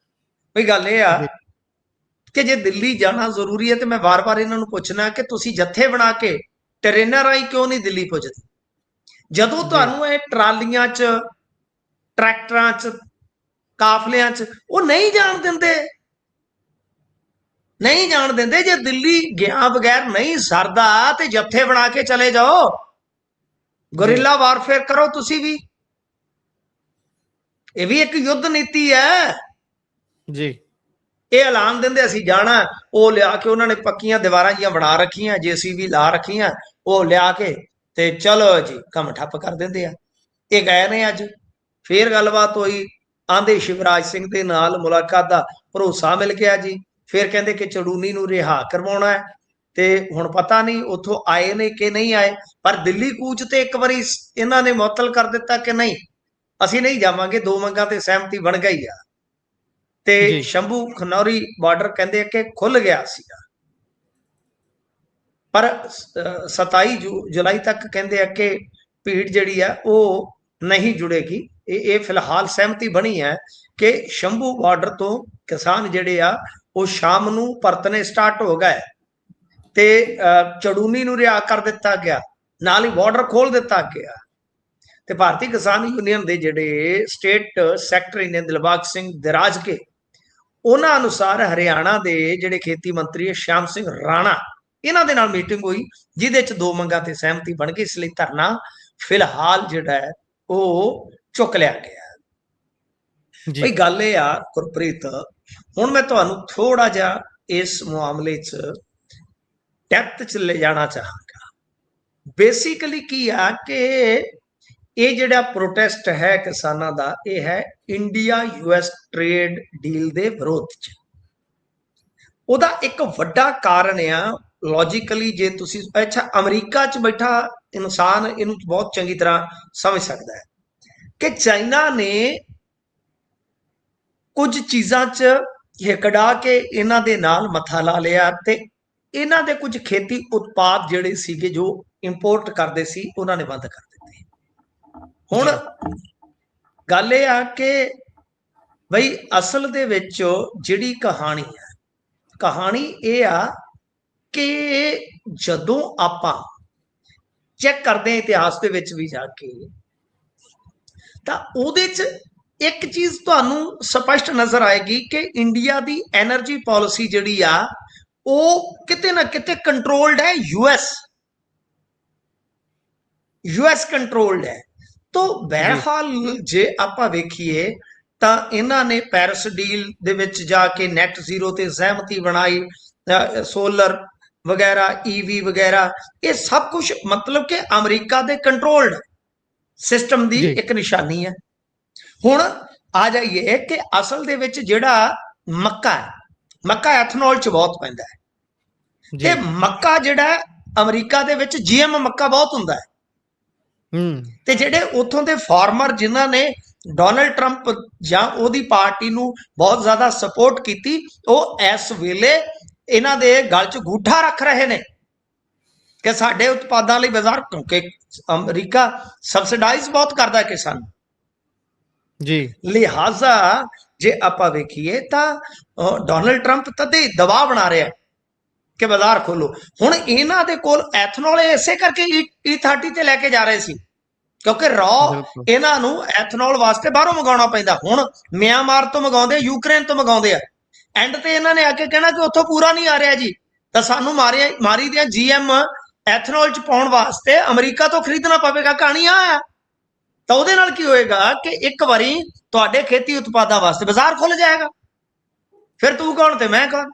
ਵੀ ਗੱਲ ਇਹ ਆ ਕਿ ਜੇ ਦਿੱਲੀ ਜਾਣਾ ਜ਼ਰੂਰੀ ਹੈ ਤੇ ਮੈਂ ਵਾਰ-ਵਾਰ ਇਹਨਾਂ ਨੂੰ ਪੁੱਛਣਾ ਕਿ ਤੁਸੀਂ ਜੱਥੇ ਬਣਾ ਕੇ ਟ੍ਰੇਨਾਂ ਰਾਹੀਂ ਕਿਉਂ ਨਹੀਂ ਦਿੱਲੀ ਪੁੱਜਦੇ? ਜਦੋਂ ਤੁਹਾਨੂੰ ਇਹ ਟਰਾਲੀਆਂ 'ਚ, ਟਰੈਕਟਰਾਂ 'ਚ, ਕਾਫਲਿਆਂ 'ਚ ਉਹ ਨਹੀਂ ਜਾਣ ਦਿੰਦੇ, ਨਹੀਂ ਜਾਣ ਦਿੰਦੇ। ਜੇ ਦਿੱਲੀ ਗਿਆ ਬਗੈਰ ਨਹੀਂ ਸਰਦਾ ਤੇ ਜੱਥੇ ਬਣਾ ਕੇ ਚਲੇ ਜਾਓ, ਗੁਰਿੱਲਾ ਵਾਰਫੇਅਰ ਕਰੋ ਤੁਸੀਂ ਵੀ। ਇਹ ਵੀ ਇੱਕ ਯੁੱਧ ਨੀਤੀ ਹੈ ਜੀ। ਇਹ ਐਲਾਨ ਦਿੰਦੇ ਅਸੀਂ ਜਾਣਾ, ਉਹ ਲਿਆ ਕੇ ਉਹਨਾਂ ਨੇ ਪੱਕੀਆਂ ਦੀਵਾਰਾਂ ਜੀਆਂ ਬਣਾ ਰੱਖੀਆਂ, JCB ਲਾ ਰੱਖੀਆਂ, ਉਹ ਲਿਆ ਕੇ ਤੇ ਚਲੋ ਜੀ ਕੰਮ ਠੱਪ ਕਰ ਦਿੰਦੇ ਆ। ਇਹ ਗਏ ਨੇ ਅੱਜ ਫੇਰ ਗੱਲਬਾਤ ਹੋਈ, ਆਂਦੇ ਸ਼ਿਵਰਾਜ ਸਿੰਘ ਦੇ ਨਾਲ ਮੁਲਾਕਾਤ ਦਾ ਭਰੋਸਾ ਮਿਲ ਗਿਆ ਜੀ। ਫਿਰ ਕਹਿੰਦੇ ਕਿ ਚੜੂਨੀ ਨੂੰ ਰਿਹਾ ਕਰਵਾਉਣਾ ਹੈ, ਤੇ ਹੁਣ ਪਤਾ ਨਹੀਂ ਉੱਥੋਂ ਆਏ ਨੇ ਕਿ ਨਹੀਂ ਆਏ। ਪਰ ਦਿੱਲੀ ਕੂਚ ਤੇ ਇੱਕ ਵਾਰੀ ਇਹਨਾਂ ਨੇ ਮੁਅੱਤਲ ਕਰ ਦਿੱਤਾ ਕਿ ਨਹੀਂ ਅਸੀਂ ਨਹੀਂ ਜਾਵਾਂਗੇ, 2 ਮੰਗਾਂ ਤੇ ਸਹਿਮਤੀ ਬਣ ਗਈ ਆ। ਤੇ ਸ਼ੰਭੂ ਖਨੌਰੀ ਬਾਰਡਰ ਕਹਿੰਦੇ ਕਿ ਖੁੱਲ ਗਿਆ ਸੀਗਾ, ਪਰ 27 ਜੁਲਾਈ ਤੱਕ ਕਹਿੰਦੇ ਆ ਕਿ ਭੀੜ ਜਿਹੜੀ ਆ ਉਹ ਨਹੀਂ ਜੁੜੇਗੀ। ਇਹ ਫਿਲਹਾਲ ਸਹਿਮਤੀ ਬਣੀ ਹੈ ਕਿ ਸ਼ੰਭੂ ਬਾਰਡਰ ਤੋਂ ਕਿਸਾਨ ਜਿਹੜੇ ਆ ਉਹ ਸ਼ਾਮ ਨੂੰ ਪਰਤਨੇ ਸਟਾਰਟ ਹੋ ਗਏ ਤੇ ਚੜੂਨੀ ਨੂੰ ਰਿਹਾ ਕਰ ਦਿੱਤਾ ਗਿਆ, ਨਾਲ ਹੀ ਬਾਰਡਰ ਖੋਲ ਦਿੱਤਾ ਗਿਆ। ਤੇ ਭਾਰਤੀ ਕਿਸਾਨ ਯੂਨੀਅਨ ਦੇ ਜਿਹੜੇ ਸਟੇਟ ਸੈਕਟਰੀ ਨੇ ਦਿਲਬਾਗ ਸਿੰਘ ਦਿਰਾਜ ਕੇ, ਉਹਨਾਂ ਅਨੁਸਾਰ ਹਰਿਆਣਾ ਦੇ ਜਿਹੜੇ ਖੇਤੀ ਮੰਤਰੀ ਸ਼ਿਆਮ ਸਿੰਘ ਰਾਣਾ, ਇਹਨਾਂ ਦੇ ਨਾਲ ਮੀਟਿੰਗ ਹੋਈ ਜਿਹਦੇ ਚ 2 ਮੰਗਾਂ ਤੇ ਸਹਿਮਤੀ ਬਣ ਗਈ। ਇਸ ਲਈ ਧਰਨਾ ਫਿਲਹਾਲ ਜਿਹੜਾ ਹੈ ਉਹ ਚੁੱਕ ਲਿਆ ਗਿਆ। ਬਈ ਗੱਲ ਇਹ ਆ ਗੁਰਪ੍ਰੀਤ, ਹੁਣ ਮੈਂ ਤੁਹਾਨੂੰ ਥੋੜਾ ਜਿਹਾ ਇਸ ਮਾਮਲੇ 'ਚ ਡੈਪਥ 'ਚ ਲੈ ਜਾਣਾ ਚਾਹਾਂਗਾ। ਬੇਸਿਕਲੀ ਕੀ ਆ ਕਿ ਇਹ ਜਿਹੜਾ ਪ੍ਰੋਟੈਸਟ ਹੈ ਕਿਸਾਨਾਂ ਦਾ, ਇਹ ਹੈ ਇੰਡੀਆ US ਟ੍ਰੇਡ ਡੀਲ ਦੇ ਵਿਰੋਧ 'ਚ। ਉਹਦਾ ਇੱਕ ਵੱਡਾ ਕਾਰਨ ਆ ਲੌਜੀਕਲੀ, ਜੇ ਤੁਸੀਂ ਅੱਛਾ ਅਮਰੀਕਾ 'ਚ ਬੈਠਾ ਇਨਸਾਨ ਇਹਨੂੰ ਬਹੁਤ ਚੰਗੀ ਤਰ੍ਹਾਂ ਸਮਝ ਸਕਦਾ ਹੈ ਕਿ ਚਾਈਨਾ ਨੇ ਕੁਝ ਚੀਜ਼ਾਂ 'ਚ ਹਿਕੜਾ ਕੇ ਇਹਨਾਂ ਦੇ ਨਾਲ ਮੱਥਾ ਲਾ ਲਿਆ ਤੇ ਇਹਨਾਂ ਦੇ ਕੁਝ ਖੇਤੀ ਉਤਪਾਦ ਜਿਹੜੇ ਸੀਗੇ ਜੋ ਇੰਪੋਰਟ ਕਰਦੇ ਸੀ ਉਹਨਾਂ ਨੇ ਬੰਦ ਕਰ ਦਿੱਤੇ। ਹੁਣ ਗੱਲ ਇਹ ਆ ਕਿ ਬਈ ਅਸਲ ਦੇ ਵਿੱਚ ਜਿਹੜੀ ਕਹਾਣੀ ਹੈ, ਕਹਾਣੀ ਇਹ ਆ ਕਿ ਜਦੋਂ ਆਪਾਂ ਚੈੱਕ ਕਰਦੇ ਹਾਂ ਇਤਿਹਾਸ ਦੇ ਵਿੱਚ ਵੀ ਜਾ ਕੇ, ਤਾਂ ਉਹਦੇ 'ਚ ਇੱਕ ਚੀਜ਼ ਤੁਹਾਨੂੰ ਸਪਸ਼ਟ ਨਜ਼ਰ ਆਏਗੀ ਕਿ ਇੰਡੀਆ ਦੀ ਐਨਰਜੀ ਪਾਲਿਸੀ ਜਿਹੜੀ ਆ ਉਹ ਕਿਤੇ ਨਾ ਕਿਤੇ ਕੰਟਰੋਲਡ ਹੈ, US ਕੰਟਰੋਲਡ ਹੈ। ਤਾਂ ਬਹਿਰਹਾਲ ਜੇ ਆਪਾਂ ਵੇਖੀਏ ਤਾਂ ਇਹਨਾਂ ਨੇ ਪੈਰਿਸ ਡੀਲ ਦੇ ਵਿੱਚ ਜਾ ਕੇ ਨੈਟ ਜ਼ੀਰੋ ਤੇ ਸਹਿਮਤੀ ਬਣਾਈ, ਸੋਲਰ ਵਗੈਰਾ, EV ਵਗੈਰਾ, ਇਹ ਸਭ ਕੁਝ ਮਤਲਬ ਕਿ ਅਮਰੀਕਾ ਦੇ ਕੰਟਰੋਲਡ ਸਿਸਟਮ ਦੀ ਇੱਕ ਨਿਸ਼ਾਨੀ ਹੈ। ਹੁਣ ਆ ਜਾਈਏ ਕਿ ਅਸਲ ਦੇ ਵਿੱਚ ਜਿਹੜਾ ਮੱਕਾ ਹੈ, ਮੱਕਾ ਐਥਨੋਲ 'ਚ ਬਹੁਤ ਪੈਂਦਾ ਹੈ ਤੇ ਮੱਕਾ ਜਿਹੜਾ ਅਮਰੀਕਾ ਦੇ ਵਿੱਚ GM ਮੱਕਾ ਬਹੁਤ ਹੁੰਦਾ ਹੈ। ਤੇ ਜਿਹੜੇ ਉੱਥੋਂ ਦੇ ਫਾਰਮਰ ਜਿਨ੍ਹਾਂ ਨੇ ਡੋਨਲਡ ਟਰੰਪ ਜਾਂ ਉਹਦੀ ਪਾਰਟੀ ਨੂੰ ਬਹੁਤ ਜ਼ਿਆਦਾ ਸਪੋਰਟ ਕੀਤੀ, ਉਹ ਇਸ ਵੇਲੇ ਇਹਨਾਂ ਦੇ ਗਲ 'ਚ ਗੂਠਾ ਰੱਖ ਰਹੇ ਨੇ ਕਿ ਸਾਡੇ ਉਤਪਾਦਾਂ ਲਈ ਬਾਜ਼ਾਰ, ਕਿਉਂਕਿ ਅਮਰੀਕਾ ਸਬਸਿਡਾਈਜ਼ ਬਹੁਤ ਕਰਦਾ ਹੈ ਕਿਸਾਨ ਜੀ। ਲਿਹਾਜ਼ਾ ਜੇ ਆਪਾਂ ਵੇਖੀਏ ਤਾਂ ਡੋਨਲਡ ਟਰੰਪ ਤਦੇ ਦਬਾਅ ਬਣਾ ਰਿਹਾ ਕਿ ਬਾਜ਼ਾਰ ਖੋਲੋ। ਹੁਣ ਇਹਨਾਂ ਦੇ ਕੋਲ ਐਥਨੋਲ ਇਸੇ ਕਰਕੇ E30 ਤੇ ਲੈ ਕੇ ਜਾ ਰਹੇ ਸੀ, ਕਿਉਂਕਿ ਰॉ ਇਹਨਾਂ ਨੂੰ ਐਥਨੋਲ ਵਾਸਤੇ ਬਾਹਰੋਂ ਮੰਗਾਉਣਾ ਪੈਂਦਾ। ਹੁਣ ਮਿਆਂਮਾਰ ਤੋਂ ਮੰਗਾਉਂਦੇ, ਯੂਕਰੇਨ ਤੋਂ ਮੰਗਾਉਂਦੇ ਆ। ਐਂਡ ਤੇ ਇਹਨਾਂ ਨੇ ਆ ਕੇ ਕਹਿਣਾ ਕਿ ਉੱਥੋਂ ਪੂਰਾ ਨਹੀਂ ਆ ਰਿਹਾ ਜੀ, ਤਾਂ ਸਾਨੂੰ ਮਾਰੀ ਦੀਆਂ GM ਐਥਨੋਲ 'ਚ ਪਾਉਣ ਵਾਸਤੇ ਅਮਰੀਕਾ ਤੋਂ ਖਰੀਦਣਾ ਪਵੇਗਾ। ਕਹਾਣੀ ਆ ਤਾਂ ਉਹਦੇ ਨਾਲ ਕੀ ਹੋਏਗਾ ਕਿ ਇੱਕ ਵਾਰੀ ਤੁਹਾਡੇ ਖੇਤੀ ਉਤਪਾਦਾਂ ਵਾਸਤੇ ਬਾਜ਼ਾਰ ਖੁੱਲ ਜਾਏਗਾ, ਫਿਰ ਤੂੰ ਕੌਣ ਤੇ ਮੈਂ ਕੌਣ।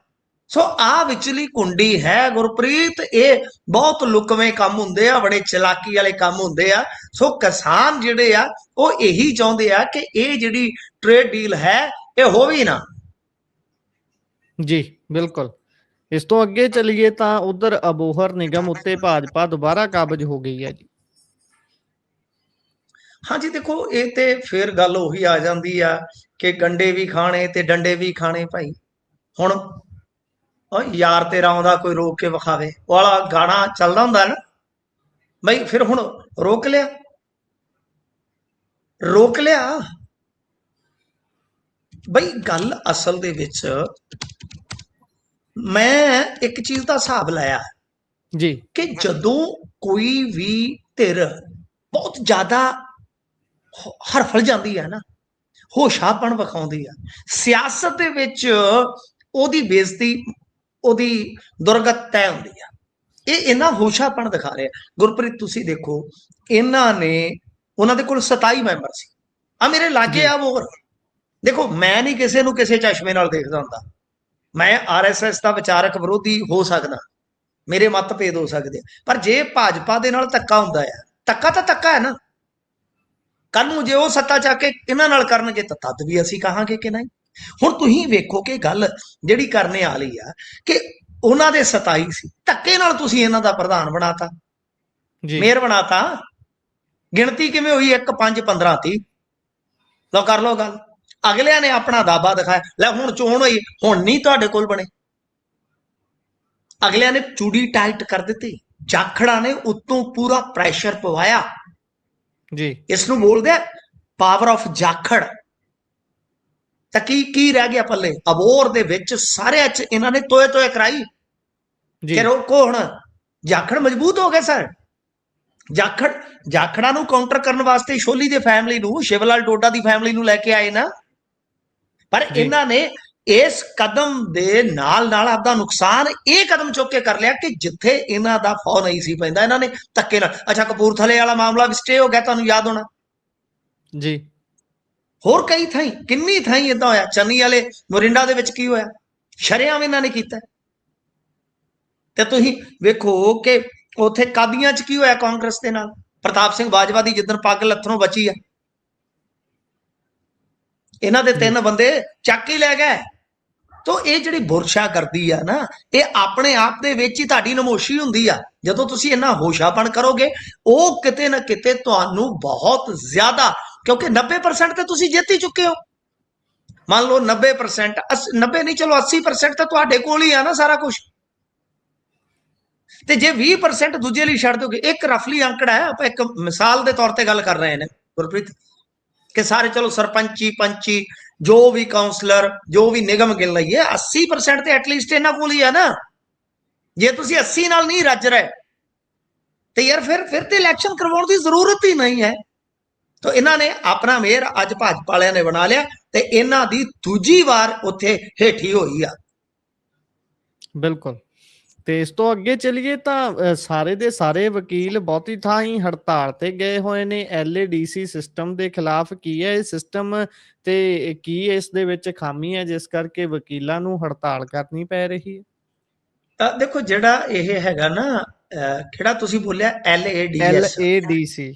ਸੋ ਆ ਵਿਚਲੀ ਕੁੰਡੀ ਹੈ ਗੁਰਪ੍ਰੀਤ, ਇਹ ਬਹੁਤ ਲੁਕਵੇਂ ਕੰਮ ਹੁੰਦੇ ਆ, ਬੜੇ ਚਲਾਕੀ ਵਾਲੇ ਕੰਮ ਹੁੰਦੇ ਆ। ਸੋ ਕਿਸਾਨ ਜਿਹੜੇ ਆ ਉਹ ਇਹੀ ਚਾਹੁੰਦੇ ਆ ਕਿ ਇਹ ਜਿਹੜੀ ਟ੍ਰੇਡ ਡੀਲ ਹੈ ਇਹ ਹੋਵੇ ਨਾ। ਜੀ ਬਿਲਕੁਲ। ਇਸ ਤੋਂ ਅੱਗੇ ਚੱਲੀਏ ਤਾਂ ਉਧਰ ਅਬੋਹਰ ਨਿਗਮ ਉੱਤੇ ਭਾਜਪਾ ਦੁਬਾਰਾ ਕਾਬਜ ਹੋ ਗਈ ਹੈ ਜੀ। ਹਾਂਜੀ ਦੇਖੋ, ਇਹ ਤੇ ਫਿਰ ਗੱਲ ਉਹੀ ਆ ਜਾਂਦੀ ਆ ਕਿ ਗੰਡੇ ਵੀ ਖਾਣੇ ਤੇ ਡੰਡੇ ਵੀ ਖਾਣੇ ਭਾਈ। ਹੁਣ ਯਾਰ ਤੇਰਾ ਆਉਂਦਾ ਕੋਈ ਰੋਕ ਕੇ ਵਿਖਾਵੇ ਵਾਲਾ ਗਾਣਾ ਚੱਲਦਾ ਹੁੰਦਾ ਨਾ ਬਈ, ਫਿਰ ਹੁਣ ਰੋਕ ਲਿਆ ਰੋਕ ਲਿਆ ਬਈ। ਗੱਲ ਅਸਲ ਦੇ ਵਿੱਚ ਮੈਂ ਇੱਕ ਚੀਜ਼ ਦਾ ਹਿਸਾਬ ਲਾਇਆ ਜੀ ਕਿ ਜਦੋਂ ਕੋਈ ਵੀ ਧਿਰ ਬਹੁਤ ਜ਼ਿਆਦਾ ਹਰਫਲ ਜਾਂਦੀ ਹੈ ਨਾ, ਹੋਸ਼ਾਪਣ ਵਿਖਾਉਂਦੀ ਆ, ਸਿਆਸਤ ਦੇ ਵਿੱਚ ਉਹਦੀ ਬੇਇੱਜ਼ਤੀ, ਉਹਦੀ ਦੁਰਗਤ ਤੈਅ ਹੁੰਦੀ ਆ। ਇਹ ਇਹਨਾਂ ਹੋਸ਼ਾਪਣ ਦਿਖਾ ਰਿਹਾ। ਗੁਰਪ੍ਰੀਤ ਤੁਸੀਂ ਦੇਖੋ, ਇਹਨਾਂ ਨੇ, ਉਹਨਾਂ ਦੇ ਕੋਲ 27 ਮੈਂਬਰ ਸੀ। ਆ ਮੇਰੇ ਲਾਗੇ ਆ ਮੋਹਰ, ਦੇਖੋ ਮੈਂ ਨਹੀਂ ਕਿਸੇ ਨੂੰ ਕਿਸੇ ਚਸ਼ਮੇ ਨਾਲ ਦੇਖਦਾ ਹੁੰਦਾ। ਮੈਂ RSS ਦਾ ਵਿਚਾਰਕ ਵਿਰੋਧੀ ਹੋ ਸਕਦਾ, ਮੇਰੇ ਮਤਭੇਦ ਹੋ ਸਕਦੇ, ਪਰ ਜੇ ਭਾਜਪਾ ਦੇ ਨਾਲ ਧੱਕਾ ਹੁੰਦਾ ਹੈ, ਧੱਕਾ ਤਾਂ ਧੱਕਾ ਹੈ ਨਾ। ਕੱਲ ਨੂੰ ਜੇ ਉਹ ਸੱਤਾ ਚੱਕ ਕੇ ਇਹਨਾਂ ਨਾਲ ਕਰਨਗੇ ਤਾਂ ਤਦ ਵੀ ਅਸੀਂ ਕਹਾਂਗੇ ਕਿ ਨਹੀਂ। ਹੁਣ ਤੁਸੀਂ ਵੇਖੋ ਕਿ ਗੱਲ ਜਿਹੜੀ ਕਰਨੇ ਵਾਲੀ ਆ ਕਿ ਉਹਨਾਂ ਦੇ 27 ਸੀ, ਧੱਕੇ ਨਾਲ ਤੁਸੀਂ ਇਹਨਾਂ ਦਾ ਪ੍ਰਧਾਨ ਬਣਾਤਾ, ਮੇਅਰ ਬਣਾਤਾ। ਗਿਣਤੀ ਕਿਵੇਂ ਹੋਈ? 1 5 15 30। ਲਓ ਕਰ ਲਓ ਗੱਲ। ਅਗਲਿਆਂ ਨੇ ਆਪਣਾ ਦਾਬਾ ਦਿਖਾਇਆ, ਲੈ ਹੁਣ ਚੋਣ ਹੋਈ, ਹੁਣ ਨਹੀਂ ਤੁਹਾਡੇ ਕੋਲ ਬਣੇ। ਅਗਲਿਆਂ ਨੇ ਚੂੜੀ ਟਾਈਟ ਕਰ ਦਿੱਤੀ, ਜਾਖੜਾ ਨੇ ਉੱਤੋਂ ਪੂਰਾ ਪ੍ਰੈਸ਼ਰ ਪਵਾਇਆ ਜੀ। ਇਸ ਨੂੰ ਬੋਲਦੇ ਆ ਪਾਵਰ ਆਫ ਜਾਖੜ। ਤਾਂ ਕੀ ਰਹਿ ਗਿਆ ਪੱਲੇ? ਅਬੋਹਰ ਦੇ ਵਿੱਚ ਸਾਰਿਆਂ 'ਚ ਇਹਨਾਂ ਨੇ ਤੋਏ ਤੋਏ ਕਰਾਈ ਕਿ ਰੋਕੋ। ਹੁਣ ਜਾਖੜ ਮਜ਼ਬੂਤ ਹੋ ਗਏ ਸਰ। ਜਾਖੜਾਂ ਨੂੰ ਕਾਊਂਟਰ ਕਰਨ ਵਾਸਤੇ ਸ਼ੋਲੀ ਦੀ ਫੈਮਿਲੀ ਨੂੰ, ਸ਼ਿਵ ਲਾਲ ਟੋਡਾ ਦੀ ਫੈਮਿਲੀ ਨੂੰ ਲੈ ਕੇ ਆਏ ਨਾ। ਪਰ ਇਹਨਾਂ ਨੇ ਇਸ ਕਦਮ ਦੇ ਨਾਲ ਨਾਲ ਆਪਦਾ ਨੁਕਸਾਨ ਇਹ ਕਦਮ ਚੁੱਕ ਕੇ ਕਰ ਲਿਆ ਕਿ ਜਿੱਥੇ ਇਹਨਾਂ ਦਾ ਫੌ ਨਹੀਂ ਸੀ ਪੈਂਦਾ, ਇਹਨਾਂ ਨੇ ਧੱਕੇ ਨਾਲ। ਅੱਛਾ, ਕਪੂਰਥਲੇ ਵਾਲਾ ਮਾਮਲਾ ਵੀ ਸਟੇ ਹੋ ਗਿਆ, ਤੁਹਾਨੂੰ ਯਾਦ ਹੋਣਾ ਜੀ। ਹੋਰ ਕਈ ਥਾਈਂ, ਕਿੰਨੀ ਥਾਈਂ ਏਦਾਂ ਹੋਇਆ। ਚੰਨੀ ਵਾਲੇ ਮੋਰਿੰਡਾ ਦੇ ਵਿੱਚ ਕੀ ਹੋਇਆ? ਸ਼ਰੇਆਮ ਇਹਨਾਂ ਨੇ ਕੀਤਾ। ਤੇ ਤੁਸੀਂ ਵੇਖੋ ਕਿ ਉੱਥੇ ਕਾਦੀਆਂ 'ਚ ਕੀ ਹੋਇਆ ਕਾਂਗਰਸ ਦੇ ਨਾਲ। ਪ੍ਰਤਾਪ ਸਿੰਘ ਬਾਜਵਾ ਦੀ ਜਿੱਦਣ ਪੱਗ ਲੱਥਣੋਂ ਬਚੀ ਆ, ਇਹਨਾਂ ਦੇ 3 ਬੰਦੇ ਚੱਕ ਹੀ ਲੈ ਗਏ। ਤੋ ਇਹ ਜਿਹੜੀ ਬੁਰਸ਼ਾ ਕਰਦੀ ਆ ਨਾ, ਇਹ ਆਪਣੇ ਆਪ ਦੇ ਵਿੱਚ ਹੀ ਤੁਹਾਡੀ ਨਮੋਸ਼ੀ ਹੁੰਦੀ ਆ। ਜਦੋਂ ਤੁਸੀਂ ਇੰਨਾ ਹੋਸ਼ਾਪਣ ਕਰੋਗੇ, ਉਹ ਕਿਤੇ ਨਾ ਕਿਤੇ ਤੁਹਾਨੂੰ ਬਹੁਤ ਜ਼ਿਆਦਾ, ਕਿਉਂਕਿ 90% ਤੇ ਤੁਸੀਂ ਜਿੱਤ ਹੀ ਚੁੱਕੇ ਹੋ। ਮੰਨ ਲਓ 90%, 90 ਨਹੀਂ, ਚਲੋ 80% ਤਾਂ ਤੁਹਾਡੇ ਕੋਲ ਹੀ ਆ ਨਾ ਸਾਰਾ ਕੁਝ। ਤੇ ਜੇ 20% ਦੂਜੇ ਲਈ ਛੱਡ ਦੋਗੇ, ਇੱਕ ਰਫਲੀ ਅੰਕੜਾ ਹੈ, ਆਪਾਂ ਇੱਕ ਮਿਸਾਲ ਦੇ ਤੌਰ ਤੇ ਗੱਲ ਕਰ ਰਹੇ ਨੇ ਗੁਰਪ੍ਰੀਤ, ਕਿ ਸਾਰੇ ਚਲੋ ਸਰਪੰਚੀ ਪੰਚੀ ਜੋ ਵੀ ਕਾਉਂਸਲਰ ਜੋ ਵੀ ਨਿਗਮ ਗਿਣ ਲਈਏ, 80% ਤੇ ਐਟਲੀਸਟ ਇਹਨਾਂ ਕੋਲ ਹੀ ਆ ਨਾ। ਜੇ ਤੁਸੀਂ 80 ਨਾਲ ਨਹੀਂ ਰੱਜ ਰਹੇ ਤੇ ਯਾਰ ਫਿਰ ਤੇ ਇਲੈਕਸ਼ਨ ਕਰਵਾਉਣ ਦੀ ਜ਼ਰੂਰਤ ਹੀ ਨਹੀਂ ਹੈ। ਤਾਂ ਇਹਨਾਂ ਨੇ ਆਪਣਾ ਮੇਅਰ ਅੱਜ ਭਾਜਪਾ ਵਾਲਿਆਂ ਨੇ ਬਣਾ ਲਿਆ ਤੇ ਇਹਨਾਂ ਦੀ ਦੂਜੀ ਵਾਰ ਉੱਥੇ ਹੇਠੀ ਹੋਈ ਆ। ਬਿਲਕੁਲ। ਤੇ ਇਸ ਤੋਂ ਅੱਗੇ ਚੱਲੀਏ ਤਾਂ ਸਾਰੇ ਦੇ ਸਾਰੇ ਵਕੀਲ ਬਹੁਤੀ ਥਾਂ ਹੀ ਹੜਤਾਲ ਤੇ ਗਏ ਹੋਏ ਨੇ LADC ਸਿਸਟਮ ਦੇ ਖਿਲਾਫ। ਕੀ ਹੈ ਇਹ ਸਿਸਟਮ ਤੇ ਕੀ ਇਸ ਦੇ ਵਿੱਚ ਖਾਮੀ ਹੈ ਜਿਸ ਕਰਕੇ ਵਕੀਲਾਂ ਨੂੰ ਹੜਤਾਲ ਕਰਨੀ ਪੈ ਰਹੀ ਹੈ? ਦੇਖੋ, ਜਿਹੜਾ ਇਹ ਹੈਗਾ ਨਾ, ਕਿਹੜਾ ਤੁਸੀਂ ਬੋਲਿਆ, LADC,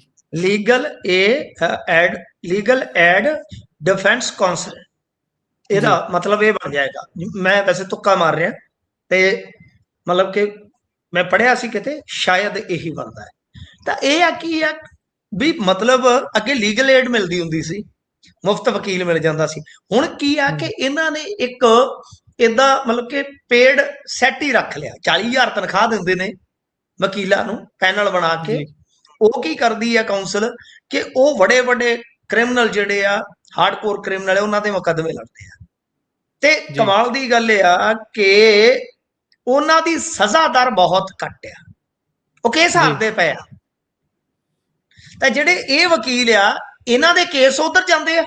legal aid defence counsel, ਇਹਦਾ ਮਤਲਬ ਇਹ ਬਣ ਜਾਏਗਾ। ਮੈਂ ਵੈਸੇ ਤੁੱਕਾ ਮਾਰ ਰਿਹਾ ਤੇ ਮਤਲਬ ਕਿ ਮੈਂ ਪੜ੍ਹਿਆ ਸੀ ਕਿਤੇ, ਸ਼ਾਇਦ ਇਹੀ ਬਣਦਾ ਹੈ। ਤਾਂ ਇਹ ਆ ਕੀ ਆ ਵੀ ਮਤਲਬ ਅੱਗੇ ਲੀਗਲ ਏਡ ਮਿਲਦੀ ਹੁੰਦੀ ਸੀ, ਮੁਫਤ ਵਕੀਲ ਮਿਲ ਜਾਂਦਾ ਸੀ। ਹੁਣ ਕੀ ਆ ਕਿ ਇਹਨਾਂ ਨੇ ਇੱਕ ਏਦਾਂ ਮਤਲਬ ਕਿ ਪੇਡ ਸੈੱਟ ਹੀ ਰੱਖ ਲਿਆ। 40,000 ਤਨਖਾਹ ਦਿੰਦੇ ਨੇ ਵਕੀਲਾਂ ਨੂੰ, ਪੈਨਲ ਬਣਾ ਕੇ। ਉਹ ਕੀ ਕਰਦੀ ਆ ਕਾਉਂਸਲ ਕਿ ਉਹ ਵੱਡੇ ਵੱਡੇ ਕ੍ਰਿਮੀਨਲ ਜਿਹੜੇ ਆ, ਹਾਰਡਕੋਰ ਕ੍ਰਿਮੀਨਲ, ਉਹਨਾਂ ਦੇ ਮੁਕੱਦਮੇ ਲੜਦੇ ਆ। ਤੇ ਕਮਾਲ ਦੀ ਗੱਲ ਆ ਕਿ ਉਹਨਾਂ ਦੀ ਸਜ਼ਾ ਦਰ ਬਹੁਤ ਘੱਟ ਆ, ਉਹ ਕੇਸ ਹਾਰਦੇ ਪਏ ਆ। ਤਾਂ ਜਿਹੜੇ ਇਹ ਵਕੀਲ ਆ, ਇਹਨਾਂ ਦੇ ਕੇਸ ਉਧਰ ਜਾਂਦੇ ਆ।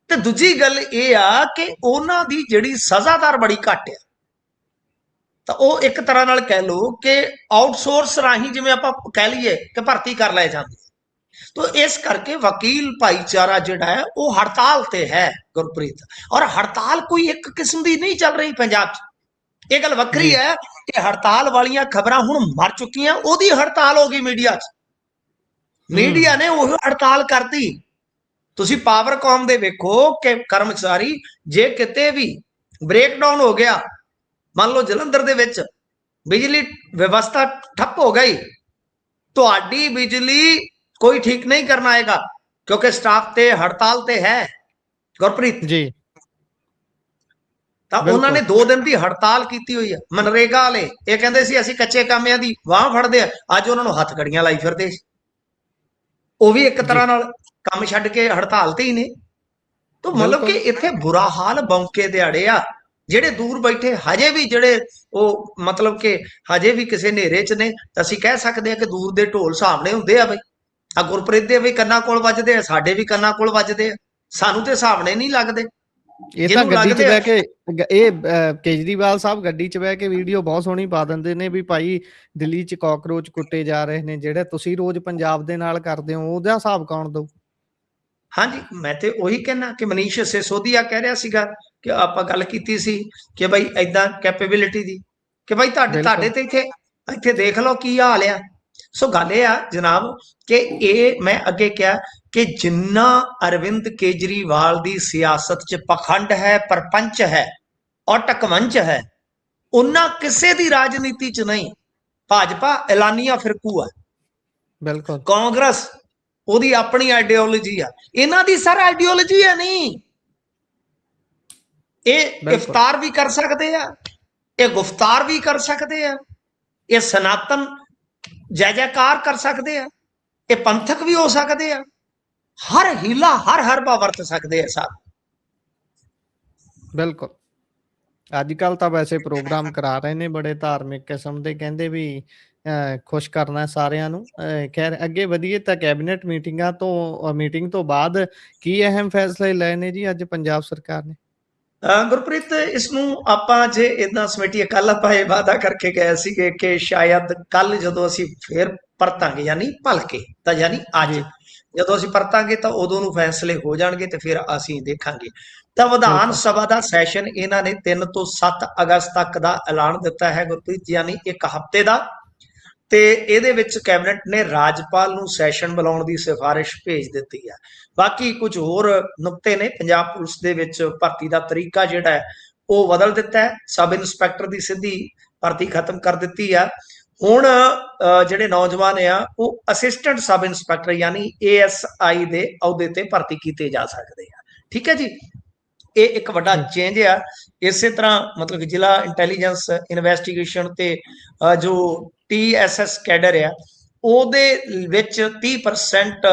ਤੇ ਦੂਜੀ ਗੱਲ ਇਹ ਆ ਕਿ ਉਹਨਾਂ ਦੀ ਜਿਹੜੀ ਸਜ਼ਾ ਦਰ ਬੜੀ ਘੱਟ ਆ। ਤਾਂ ਉਹ ਇੱਕ ਤਰ੍ਹਾਂ ਨਾਲ ਕਹਿ ਲਓ ਕਿ ਆਊਟਸੋਰਸ ਰਾਹੀਂ, ਜਿਵੇਂ ਆਪਾਂ ਕਹਿ ਲਈਏ ਕਿ ਭਰਤੀ ਕਰ ਲਏ ਜਾਂਦੇ। तो इस करके वकील भाईचारा जिहड़ा है वो हड़ताल ते है गुरप्रीत। और हड़ताल कोई एक किस्म की नहीं चल रही पंजाब च। ये गल वक्री जी है कि हड़ताल वालियां खबरां हुण मर चुकियां, ओदी हड़ताल हो गई मीडिया च। मीडिया ने वो हड़ताल करती। ਤੁਸੀਂ ਪਾਵਰਕੌਮ ਦੇ ਵੇਖੋ ਕਿ ਕਰਮਚਾਰੀ ਜੇ ਕਿਤੇ ਵੀ ਬ੍ਰੇਕਡਾਊਨ ਹੋ ਗਿਆ, ਮੰਨ ਲਓ ਜਲੰਧਰ ਦੇ ਵਿੱਚ ਬਿਜਲੀ ਵਿਵਸਥਾ ਠੱਪ ਹੋ ਗਈ, ਤੁਹਾਡੀ ਬਿਜਲੀ ਕੋਈ ਠੀਕ ਨਹੀਂ ਕਰਨ ਆਏਗਾ ਕਿਉਂਕਿ ਸਟਾਫ ਤੇ ਹੜਤਾਲ ਤੇ ਹੈ ਗੁਰਪ੍ਰੀਤ। ਜੀ ਤਾਂ ਉਹਨਾਂ ਨੇ 2 ਦਿਨ ਦੀ ਹੜਤਾਲ ਕੀਤੀ ਹੋਈ ਹੈ। ਮਨਰੇਗਾ ਵਾਲੇ ਇਹ ਕਹਿੰਦੇ ਸੀ ਅਸੀਂ ਕੱਚੇ ਕਾਮਿਆਂ ਦੀ ਬਾਹ ਫੜਦੇ ਆ, ਅੱਜ ਉਹਨਾਂ ਨੂੰ ਹੱਥ ਕੜੀਆਂ ਲਾਈ ਫਿਰਦੇ। ਉਹ ਵੀ ਇੱਕ ਤਰ੍ਹਾਂ ਨਾਲ ਕੰਮ ਛੱਡ ਕੇ ਹੜਤਾਲ ਤੇ ਹੀ ਨੇ। ਤਾਂ ਮਤਲਬ ਕਿ ਇੱਥੇ ਬੁਰਾ ਹਾਲ ਬੌਂਕੇ ਦਿਹਾੜੇ ਆ। ਜਿਹੜੇ ਦੂਰ ਬੈਠੇ ਹਜੇ ਵੀ ਜਿਹੜੇ ਉਹ ਮਤਲਬ ਕਿ ਹਜੇ ਵੀ ਕਿਸੇ ਹਨੇਰੇ 'ਚ ਨੇ, ਅਸੀਂ ਕਹਿ ਸਕਦੇ ਆ ਕਿ ਦੂਰ ਦੇ ਢੋਲ ਸਾਹਮਣੇ ਹੁੰਦੇ ਆ ਬਈ। ਆ ਗੁਰਪ੍ਰੀਤ ਦੇ ਵੀ ਕੰਨਾਂ ਕੋਲ ਵੱਜਦੇ ਆ, ਸਾਡੇ ਵੀ ਕੰਨਾਂ ਕੋਲ ਵੱਜਦੇ ਆ, ਸਾਨੂੰ ਤੇ ਸਾਹਮਣੇ ਨਹੀਂ ਲੱਗਦੇ। ਇਹ ਤਾਂ ਗੱਡੀ 'ਚ ਬਹਿ ਕੇ ਇਹ ਕੇਜਰੀਵਾਲ ਸਾਹਿਬ ਗੱਡੀ 'ਚ ਬਹਿ ਕੇ ਵੀਡੀਓ ਬਹੁਤ ਸੋਹਣੀ ਪਾ ਦਿੰਦੇ ਨੇ ਵੀ ਭਾਈ ਦਿੱਲੀ 'ਚ ਕਾਕਰੋਚ ਕੁੱਟੇ ਜਾ ਰਹੇ ਨੇ, ਜਿਹੜੇ ਤੁਸੀਂ ਰੋਜ਼ ਪੰਜਾਬ ਦੇ ਨਾਲ ਕਰਦੇ ਹੋ ਉਹਦਾ ਹਿਸਾਬ ਕੌਣ ਦਊ? ਹਾਂਜੀ, ਮੈਂ ਤੇ ਉਹੀ ਕਹਿਣਾ ਕਿ ਮਨੀਸ਼ ਸਿਸੋਦੀਆ ਕਹਿ ਰਿਹਾ ਸੀਗਾ ਕਿ ਆਪਾਂ ਗੱਲ ਕੀਤੀ ਸੀ ਕਿ ਬਈ ਏਦਾਂ ਕੈਪੇਬਿਲਿਟੀ ਦੀ ਕਿ ਬਈ ਤੁਹਾਡੇ ਤੇ ਇੱਥੇ ਦੇਖ ਲਓ ਕੀ ਹਾਲ ਆ। ਸੋ ਗੱਲ ਇਹ ਆ ਜਨਾਬ ਕਿ ਇਹ ਮੈਂ ਅੱਗੇ ਕਿਹਾ ਕਿ ਜਿੰਨਾ ਅਰਵਿੰਦ ਕੇਜਰੀਵਾਲ ਦੀ ਸਿਆਸਤ 'ਚ ਪਖੰਡ ਹੈ, ਪਰਪੰਚ ਹੈ ਔਰ ਟਕਮੰਚ ਹੈ, ਉਹਨਾਂ ਕਿਸੇ ਦੀ ਰਾਜਨੀਤੀ 'ਚ ਨਹੀਂ। ਭਾਜਪਾ ਐਲਾਨੀਆ ਫਿਰਕੂ ਆ, ਬਿਲਕੁਲ ਕਾਂਗਰਸ ਉਹਦੀ ਆਪਣੀ ਆਈਡੀਓਲੋਜੀ ਆ, ਇਹਨਾਂ ਦੀ ਸਰ ਆਈਡੀਓਲੋਜੀ ਹੈ ਨਹੀਂ। ਇਹ ਇਫਤਾਰ ਵੀ ਕਰ ਸਕਦੇ ਆ, ਇਹ ਗੁਫਤਾਰ ਵੀ ਕਰ ਸਕਦੇ ਆ, ਇਹ ਸਨਾਤਨ ਜੈ ਜੈਕਾਰ ਕਰ ਸਕਦੇ ਆ, ਇਹ ਪੰਥਕ ਵੀ ਹੋ ਸਕਦੇ ਆ, ਹਰ ਹੀਲਾ ਹਰ ਹਰਬਾ ਵਰਤ ਸਕਦੇ ਆ ਸਰ। ਬਿਲਕੁਲ ਅੱਜ ਕੱਲ ਤਾਂ ਵੈਸੇ ਪ੍ਰੋਗਰਾਮ ਕਰਾ ਰਹੇ ਨੇ ਬੜੇ ਧਾਰਮਿਕ ਕਿਸਮ ਦੇ, ਕਹਿੰਦੇ ਵੀ ਖੁਸ਼ ਕਰਨਾ ਸਾਰਿਆਂ ਨੂੰ। ਖੈਰ ਅੱਗੇ ਵਧੀਏ ਤਾਂ ਕੈਬਨਿਟ ਮੀਟਿੰਗ ਤੋਂ ਬਾਅਦ ਕੀ ਅਹਿਮ ਫੈਸਲੇ ਲਏ ਨੇ ਜੀ ਅੱਜ ਪੰਜਾਬ ਸਰਕਾਰ ਨੇ? ਗੁਰਪ੍ਰੀਤ ਇਸ ਨੂੰ ਆਪਾਂ ਜੇ ਇਦਾਂ ਸਮੇਟੀਏ, ਕੱਲ ਆਪਾਂ ਇਹ ਵਾਅਦਾ ਕਰਕੇ ਗਏ ਸੀਗੇ ਕਿ ਸ਼ਾਇਦ ਕੱਲ ਜਦੋਂ ਅਸੀਂ ਫੇਰ ਪਰਤਾਂਗੇ ਯਾਨੀ ਭਲਕੇ ਤਾਂ ਯਾਨੀ ਅੱਜ ਜਦੋਂ ਅਸੀਂ ਪਰਤਾਂਗੇ ਤਾਂ ਉਦੋਂ ਨੂੰ ਫੈਸਲੇ ਹੋ ਜਾਣਗੇ ਤੇ ਫਿਰ ਅਸੀਂ ਦੇਖਾਂਗੇ। ਤਾਂ ਵਿਧਾਨ ਸਭਾ ਦਾ ਸੈਸ਼ਨ ਇਹਨਾਂ ਨੇ 3 ਤੋਂ 7 ਅਗਸਤ ਤੱਕ ਦਾ ਐਲਾਨ ਦਿੱਤਾ ਹੈ ਗੁਰਪ੍ਰੀਤ, ਯਾਨੀ 1 ਹਫ਼ਤੇ ਦਾ। ਤੇ ਇਹਦੇ ਵਿੱਚ ਕੈਬਨਿਟ ਨੇ ਰਾਜਪਾਲ ਨੂੰ ਸੈਸ਼ਨ ਬੁਲਾਉਣ ਦੀ ਸਿਫਾਰਿਸ਼ ਭੇਜ ਦਿੱਤੀ ਹੈ। ਬਾਕੀ ਕੁਝ ਹੋਰ ਨੁਕਤੇ ਨੇ। ਪੰਜਾਬ ਪੁਲਿਸ ਦੇ ਵਿੱਚ ਭਰਤੀ ਦਾ ਤਰੀਕਾ ਜਿਹੜਾ ਹੈ ਉਹ ਬਦਲ ਦਿੱਤਾ ਹੈ। ਸਬ ਇੰਸਪੈਕਟਰ ਦੀ ਸਿੱਧੀ ਭਰਤੀ ਖਤਮ ਕਰ ਦਿੱਤੀ ਆ। ਹੁਣ ਜਿਹੜੇ ਨੌਜਵਾਨ ਆ ਉਹ ਅਸਿਸਟੈਂਟ ਸਬ ਇੰਸਪੈਕਟਰ ਯਾਨੀ ASI ਦੇ ਅਹੁਦੇ ਤੇ ਭਰਤੀ ਕੀਤੇ ਜਾ ਸਕਦੇ ਆ। ਠੀਕ ਹੈ ਜੀ, ਇਹ ਇੱਕ ਵੱਡਾ ਚੇਂਜ ਆ। ਇਸੇ ਤਰ੍ਹਾਂ ਮਤਲਬ ਕਿ ਜ਼ਿਲ੍ਹਾ ਇੰਟੈਲੀਜੈਂਸ ਇਨਵੈਸਟੀਗੇਸ਼ਨ ਤੇ ਜੋ TSS ਕੈਡਰ ਆ ਉਹਦੇ ਵਿੱਚ 30%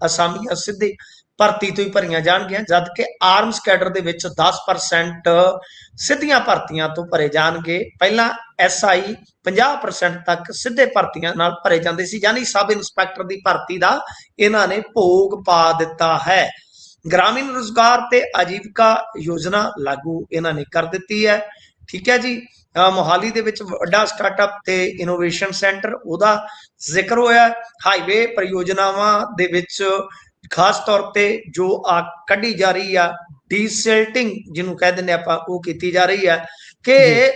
ਅਸਾਮੀਆਂ ਸਿੱਧੀ ਭਰਤੀ ਤੋਂ ਹੀ ਭਰੀਆਂ ਜਾਣਗੀਆਂ, ਜਦ ਕਿ ਆਰਮਸ ਕੈਡਰ ਦੇ ਵਿੱਚ 10% ਸਿੱਧੀਆਂ ਭਰਤੀਆਂ ਤੋਂ ਭਰੇ ਜਾਣਗੇ। ਪਹਿਲਾਂ SI 50% ਤੱਕ ਸਿੱਧੇ ਭਰਤੀਆਂ ਨਾਲ ਭਰੇ ਜਾਂਦੇ ਸੀ, ਯਾਨੀ ਸਬ ਇੰਸਪੈਕਟਰ ਦੀ ਭਰਤੀ ਦਾ ਇਹਨਾਂ ਨੇ ਭੋਗ ਪਾ ਦਿੱਤਾ ਹੈ। ਗ੍ਰਾਮੀਣ ਰੁਜ਼ਗਾਰ ਤੇ ਆਜੀਵਿਕਾ ਯੋਜਨਾ ਲਾਗੂ ਇਹਨਾਂ ਨੇ ਕਰ ਦਿੱਤੀ ਹੈ। ਠੀਕ ਹੈ ਜੀ, ਮੋਹਾਲੀ ਦੇ ਵਿੱਚ ਵੱਡਾ ਸਟਾਰਟਅਪ ਤੇ ਇਨੋਵੇਸ਼ਨ ਸੈਂਟਰ ਉਹਦਾ ਜ਼ਿਕਰ ਹੋਇਆ। ਹਾਈਵੇ ਪਰਿਯੋਜਨਾਵਾਂ ਦੇ ਵਿੱਚ ਖਾਸ ਤੌਰ ਤੇ ਜੋ ਕੱਢੀ ਜਾ ਰਹੀ ਆ ਡੀਸਿਲਟਿੰਗ ਜਿਹਨੂੰ ਕਹਿ ਦਿੰਦੇ ਆਪਾਂ, ਉਹ ਕੀਤੀ ਜਾ ਰਹੀ ਹੈ ਕਿ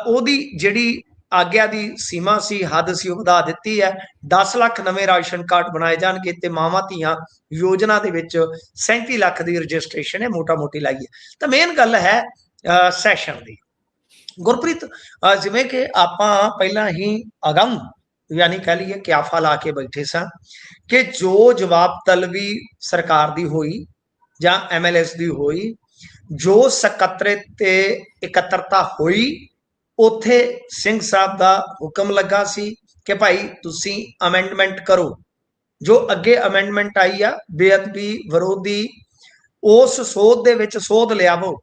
ਉਹਦੀ ਜਿਹੜੀ ਆਗਿਆ ਦੀ ਸੀਮਾ ਸੀ, ਹੱਦ ਸੀ, ਉਹ ਵਧਾ ਦਿੱਤੀ ਹੈ। 10 ਲੱਖ ਨਵੇਂ ਰਾਸ਼ਨ ਕਾਰਡ ਬਣਾਏ ਜਾਣਗੇ ਤੇ ਮਾਵਾਂ ਧੀਆਂ ਯੋਜਨਾ ਦੇ ਵਿੱਚ 37 ਲੱਖ ਦੀ ਰਜਿਸਟ੍ਰੇਸ਼ਨ ਹੈ, ਮੋਟਾ ਮੋਟੀ ਲਾਈ ਹੈ। ਤਾਂ ਮੇਨ ਗੱਲ ਹੈ ਸੈਸ਼ਨ ਦੀ ਗੁਰਪ੍ਰੀਤ, ਜਿਵੇਂ ਕਿ ਆਪਾਂ ਪਹਿਲਾਂ ਹੀ ਅਗਮ ਯਾਨੀ ਕਹਿ ਲਈਏ ਕਿਆਫਾ ਲਾ ਕੇ ਬੈਠੇ ਸਾਂ ਕਿ ਜੋ ਜਵਾਬ ਤਲਬੀ ਸਰਕਾਰ ਦੀ ਹੋਈ ਜਾਂ MLS ਦੀ ਹੋਈ, ਜੋ ਸਕੱਤਰੇਤ ਤੇ ਇਕੱਤਰਤਾ ਹੋਈ, ਉੱਥੇ ਸਿੰਘ ਸਾਹਿਬ ਦਾ ਹੁਕਮ ਲੱਗਾ ਸੀ ਕਿ ਭਾਈ ਤੁਸੀਂ ਅਮੈਂਡਮੈਂਟ ਕਰੋ। ਜੋ ਅੱਗੇ ਅਮੈਂਡਮੈਂਟ ਆਈ ਆ ਬੇਅਦਬੀ ਵਿਰੋਧੀ, ਉਸ ਸੋਧ ਦੇ ਵਿੱਚ ਸੋਧ ਲਿਆਵੋ,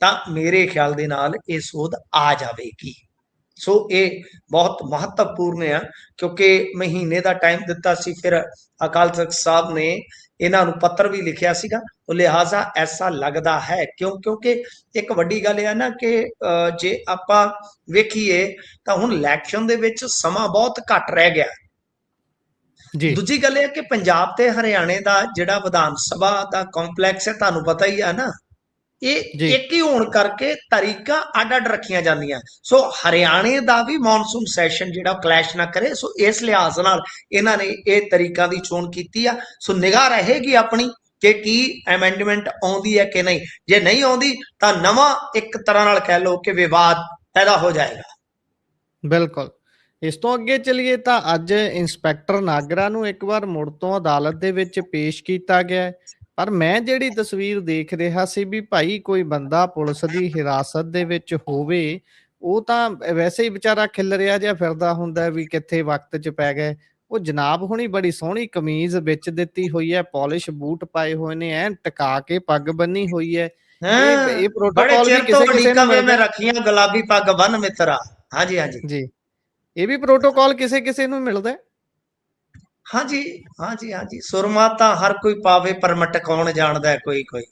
ਤਾਂ ਮੇਰੇ ਖਿਆਲ ਦੇ ਨਾਲ ਇਹ ਸੋਧ ਆ ਜਾਵੇਗੀ। ਸੋ ਇਹ ਬਹੁਤ ਮਹੱਤਵਪੂਰਨ ਆ ਕਿਉਂਕਿ ਮਹੀਨੇ ਦਾ ਟਾਈਮ ਦਿੱਤਾ ਸੀ, ਫਿਰ ਅਕਾਲ ਤਖਤ ਸਾਹਿਬ ਨੇ ਇਹਨਾਂ ਨੂੰ ਪੱਤਰ ਵੀ ਲਿਖਿਆ ਸੀਗਾ। ਉਹ ਲਿਹਾਜ਼ਾ ਐਸਾ ਲੱਗਦਾ ਹੈ ਕਿਉਂਕਿ ਇੱਕ ਵੱਡੀ ਗੱਲ ਇਹ ਨਾ ਕਿ ਜੇ ਆਪਾਂ ਵੇਖੀਏ ਤਾਂ ਹੁਣ ਇਲੈਕਸ਼ਨ ਦੇ ਵਿੱਚ ਸਮਾਂ ਬਹੁਤ ਘੱਟ ਰਹਿ ਗਿਆ। ਜੀ ਦੂਜੀ ਗੱਲ ਇਹ ਹੈ ਕਿ ਪੰਜਾਬ ਤੇ ਹਰਿਆਣੇ ਦਾ ਜਿਹੜਾ ਵਿਧਾਨ ਸਭਾ ਦਾ ਕੰਪਲੈਕਸ ਹੈ, ਤੁਹਾਨੂੰ ਪਤਾ ਹੀ ਹੈ ਨਾ, ਇਹ ਜੀ ਇੱਕ ਹੀ ਹੋਣ ਕਰਕੇ ਤਰੀਕਾਂ ਅੱਡ-ਅੱਡ ਰੱਖੀਆਂ ਜਾਂਦੀਆਂ। ਸੋ ਹਰਿਆਣੇ ਦਾ ਵੀ ਮੌਨਸੂਨ ਸੈਸ਼ਨ ਜਿਹੜਾ ਕਲੈਸ਼ ਨਾ ਕਰੇ, ਸੋ ਇਸ ਲਿਹਾਜ਼ ਨਾਲ ਇਹਨਾਂ ਨੇ ਇਹ ਤਰੀਕਾਂ ਦੀ ਚੋਣ ਕੀਤੀ ਆ। ਸੋ ਨਿਗਾਹ ਰਹੇਗੀ ਆਪਣੀ ਕਿ ਕੀ ਅਮੈਂਡਮੈਂਟ ਆਉਂਦੀ ਹੈ ਕਿ ਨਹੀਂ। ਜੇ ਨਹੀਂ ਆਉਂਦੀ ਤਾਂ ਨਵਾਂ ਇੱਕ ਤਰ੍ਹਾਂ ਨਾਲ ਕਹਿ ਲਓ ਕਿ ਵਿਵਾਦ ਪੈਦਾ ਹੋ ਜਾਏਗਾ। ਬਿਲਕੁਲ। ਇਸ ਤੋਂ ਅੱਗੇ ਚਲੀਏ ਤਾਂ ਅੱਜ ਇੰਸਪੈਕਟਰ ਨਾਗਰਾ ਨੂੰ ਇੱਕ ਵਾਰ ਮੁੜ ਤੋਂ ਅਦਾਲਤ ਦੇ ਵਿੱਚ ਪੇਸ਼ ਕੀਤਾ ਗਿਆ ਹੈ। ਪਰ ਮੈਂ ਜਿਹੜੀ ਤਸਵੀਰ ਦੇਖ ਰਿਹਾ ਸੀ ਵੀ ਭਾਈ ਕੋਈ ਬੰਦਾ ਪੁਲਿਸ ਦੀ ਹਿਰਾਸਤ ਦੇ ਵਿੱਚ ਹੋਵੇ, ਉਹ ਤਾਂ ਵੈਸੇ ਹੀ ਵਿਚਾਰਾ ਖਿਲ ਰਿਹਾ ਜਿਹਾ ਫਿਰਦਾ ਹੁੰਦਾ ਵੀ ਕਿੱਥੇ ਵਕਤ 'ਚ ਪੈ ਗਏ। ਉਹ ਜਨਾਬ ਹੁਣੀ ਬੜੀ ਸੋਹਣੀ ਕਮੀਜ਼ ਵਿੱਚ ਦਿੱਤੀ ਹੋਈ ਹੈ, ਪਾਲਿਸ਼ ਬੂਟ ਪਾਏ ਹੋਏ ਨੇ, ਐਨ ਟਕਾ ਕੇ ਪੱਗ ਬੰਨੀ ਹੋਈ ਹੈ। ਇਹ ਬੜੇ ਪ੍ਰੋਟੋਕਾਲ ਵੀ ਚਿਰ ਤੋਂ ਕਿਸੇ-ਕਿਸੇ ਉਡੀਕਾਂ ਨੂੰ ਵੇ ਮੈਂ ਮਿਲਦਾ। ਰੱਖੀਆਂ ਗੁਲਾਬੀ ਪੱਗ ਬੰਨ ਮਿੱਤਰਾ। ਹਾਂਜੀ ਹਾਂਜੀ ਜੀ, ਇਹ ਵੀ ਪ੍ਰੋਟੋਕਾਲ ਕਿਸੇ-ਕਿਸੇ ਨੂੰ ਮਿਲਦਾ ਹੈ। ਹਾਂਜੀ ਹਾਂਜੀ ਹਾਂਜੀ। ਸੁਰਮਾ ਤਾਂ ਹਰ ਕੋਈ ਪਾਵੇ ਪਰ ਮਟਕਾਉਣ ਜਾਣਦਾ ਹੈ ਕੋਈ ਕੋਈ।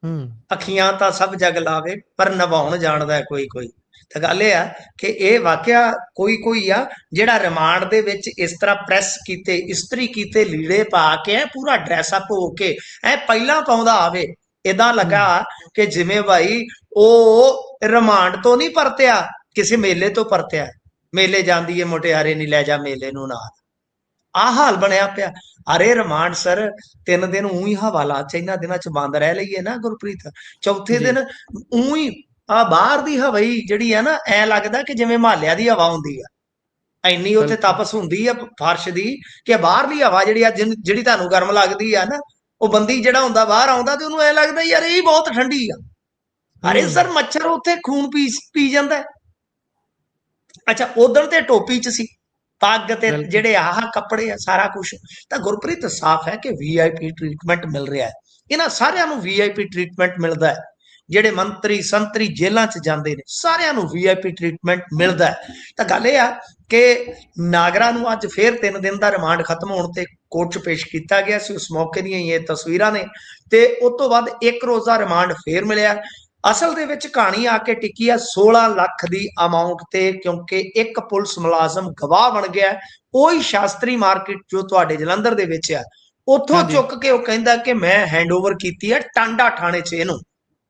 ਹੂੰ, ਅੱਖੀਆਂ ਤਾਂ ਸਭ ਜਗ ਲਾਵੇ ਪਰ ਨਿਭਾਉਣ ਜਾਣਦਾ ਹੈ ਕੋਈ ਕੋਈ। ਤਾਂ ਗੱਲ ਇਹ ਆ ਕਿ ਇਹ ਵਾਕਿਆ ਕੋਈ ਕੋਈ ਆ ਜਿਹੜਾ ਰਿਮਾਂਡ ਦੇ ਵਿੱਚ ਇਸ ਤਰ੍ਹਾਂ ਪ੍ਰੈਸ ਕੀਤੇ, ਇਸਤਰੀ ਕੀਤੇ ਲੀੜੇ ਪਾ ਕੇ ਪੂਰਾ ਡਰੈਸ ਅਪ ਹੋ ਕੇ ਪਹਿਲਾਂ ਪਾਉਂਦਾ ਆਵੇ। ਇਦਾਂ ਲੱਗਾ ਕਿ ਜਿਵੇਂ ਭਾਈ ਉਹ ਰਿਮਾਂਡ ਤੋਂ ਨਹੀਂ ਪਰਤਿਆ, ਕਿਸੇ ਮੇਲੇ ਤੋਂ ਪਰਤਿਆ। ਮੇਲੇ ਜਾਂਦੀ ਏ ਮੁਟਿਆਰੇ ਨਹੀਂ ਲੈ ਜਾ ਮੇਲੇ ਨੂੰ ਨਾਲ। ਆਹ ਹਾਲ ਬਣਿਆ ਪਿਆ। ਅਰੇ ਰਿਮਾਂਡ ਸਰ 3 ਦਿਨ ਉਹੀ ਹਵਾਲਾਤ ਚ ਇਹਨਾਂ ਦਿਨਾਂ ਚ ਬੰਦ ਰਹਿ ਲਈਏ ਨਾ ਗੁਰਪ੍ਰੀਤ, ਚੌਥੇ ਜੀ, ਦਿਨ ਉਹੀ ਆ ਬਾਹਰ ਦੀ ਹਵਾਈ ਜਿਹੜੀ ਹੈ ਨਾ, ਐ ਲੱਗਦਾ ਕਿ ਜਿਵੇਂ ਹਿਮਾਲਿਆ ਦੀ ਹਵਾ ਹੁੰਦੀ ਆ। ਇੰਨੀ ਉੱਥੇ ਬਿਲਕੁਲ। ਤਪਸ ਹੁੰਦੀ ਆ ਫਰਸ਼ ਦੀ ਕਿ ਬਾਹਰਲੀ ਹਵਾ ਜਿਹੜੀ ਆ ਜਿਹੜੀ ਤੁਹਾਨੂੰ ਗਰਮ ਲੱਗਦੀ ਆ ਨਾ, ਉਹ ਬੰਦੀ ਜਿਹੜਾ ਹੁੰਦਾ ਬਾਹਰ ਆਉਂਦਾ ਤੇ ਉਹਨੂੰ ਐ ਲੱਗਦਾ ਯਾਰ ਇਹ ਬਹੁਤ ਠੰਡੀ ਆ। ਅਰੇ ਸਰ ਹੂੰ, ਮੱਛਰ ਉੱਥੇ ਖੂਨ ਪੀ ਜਾਂਦਾ। ਅੱਛਾ ਉਧਰ ਤੇ ਟੋਪੀ ਚ ਸੀ, ਪੱਗ ਤੇ ਬਿਲਕੁਲ। ਜਿਹੜੇ ਆਹ ਕੱਪੜੇ ਆ ਸਾਰਾ ਕੁਝ। ਤਾਂ ਗੁਰਪ੍ਰੀਤ ਸਾਫ਼ ਹੈ ਕਿ ਵੀਆਈਪੀ ਟ੍ਰੀਟਮੈਂਟ ਮਿਲ ਰਿਹਾ ਹੈ। ਇਹਨਾਂ ਸਾਰਿਆਂ ਨੂੰ ਵੀਆਈਪੀ ਟ੍ਰੀਟਮੈਂਟ ਮਿਲਦਾ ਹੈ। ਜਿਹੜੇ ਮੰਤਰੀ ਸੰਤਰੀ ਜੇਲ੍ਹਾਂ 'ਚ ਜਾਂਦੇ ਨੇ ਸਾਰਿਆਂ ਨੂੰ ਵੀਆਈਪੀ ਟ੍ਰੀਟਮੈਂਟ ਮਿਲਦਾ ਹੈ। ਤਾਂ ਗੱਲ ਇਹ ਆ ਕਿ ਨਾਗਰਾ ਨੂੰ ਅੱਜ ਫੇਰ 3 ਦਿਨ ਦਾ ਰਿਮਾਂਡ ਖਤਮ ਹੋਣ ਤੇ ਕੋਰਟ 'ਚ ਪੇਸ਼ ਕੀਤਾ ਗਿਆ ਸੀ। ਉਸ ਮੌਕੇ ਦੀਆਂ ਇਹ ਤਸਵੀਰਾਂ ਨੇ ਤੇ ਉਸ ਤੋਂ ਬਾਅਦ 1 ਰੋਜ਼ਾ ਰਿਮਾਂਡ ਫੇਰ ਮਿਲਿਆ। ਅਸਲ ਦੇ ਵਿੱਚ ਕਹਾਣੀ ਆ ਕੇ ਟਿੱਕੀ ਆ 16 ਲੱਖ ਦੀ ਅਮਾਉਂਟ ਤੇ, ਕਿਉਂਕਿ ਇੱਕ ਪੁਲਿਸ ਮੁਲਾਜ਼ਮ ਗਵਾਹ ਬਣ ਗਿਆ। ਉਹੀ ਸ਼ਾਸਤਰੀ ਮਾਰਕੀਟ ਜੋ ਤੁਹਾਡੇ ਜਲੰਧਰ ਦੇ ਵਿੱਚ ਆ, ਉੱਥੋਂ ਹਾਂਜੀ, ਚੁੱਕ ਕੇ ਉਹ ਕਹਿੰਦਾ ਕਿ ਮੈਂ ਹੈਂਡਓਵਰ ਕੀਤੀ ਹੈ ਟਾਂਡਾ ਥਾਣੇ 'ਚ ਇਹਨੂੰ।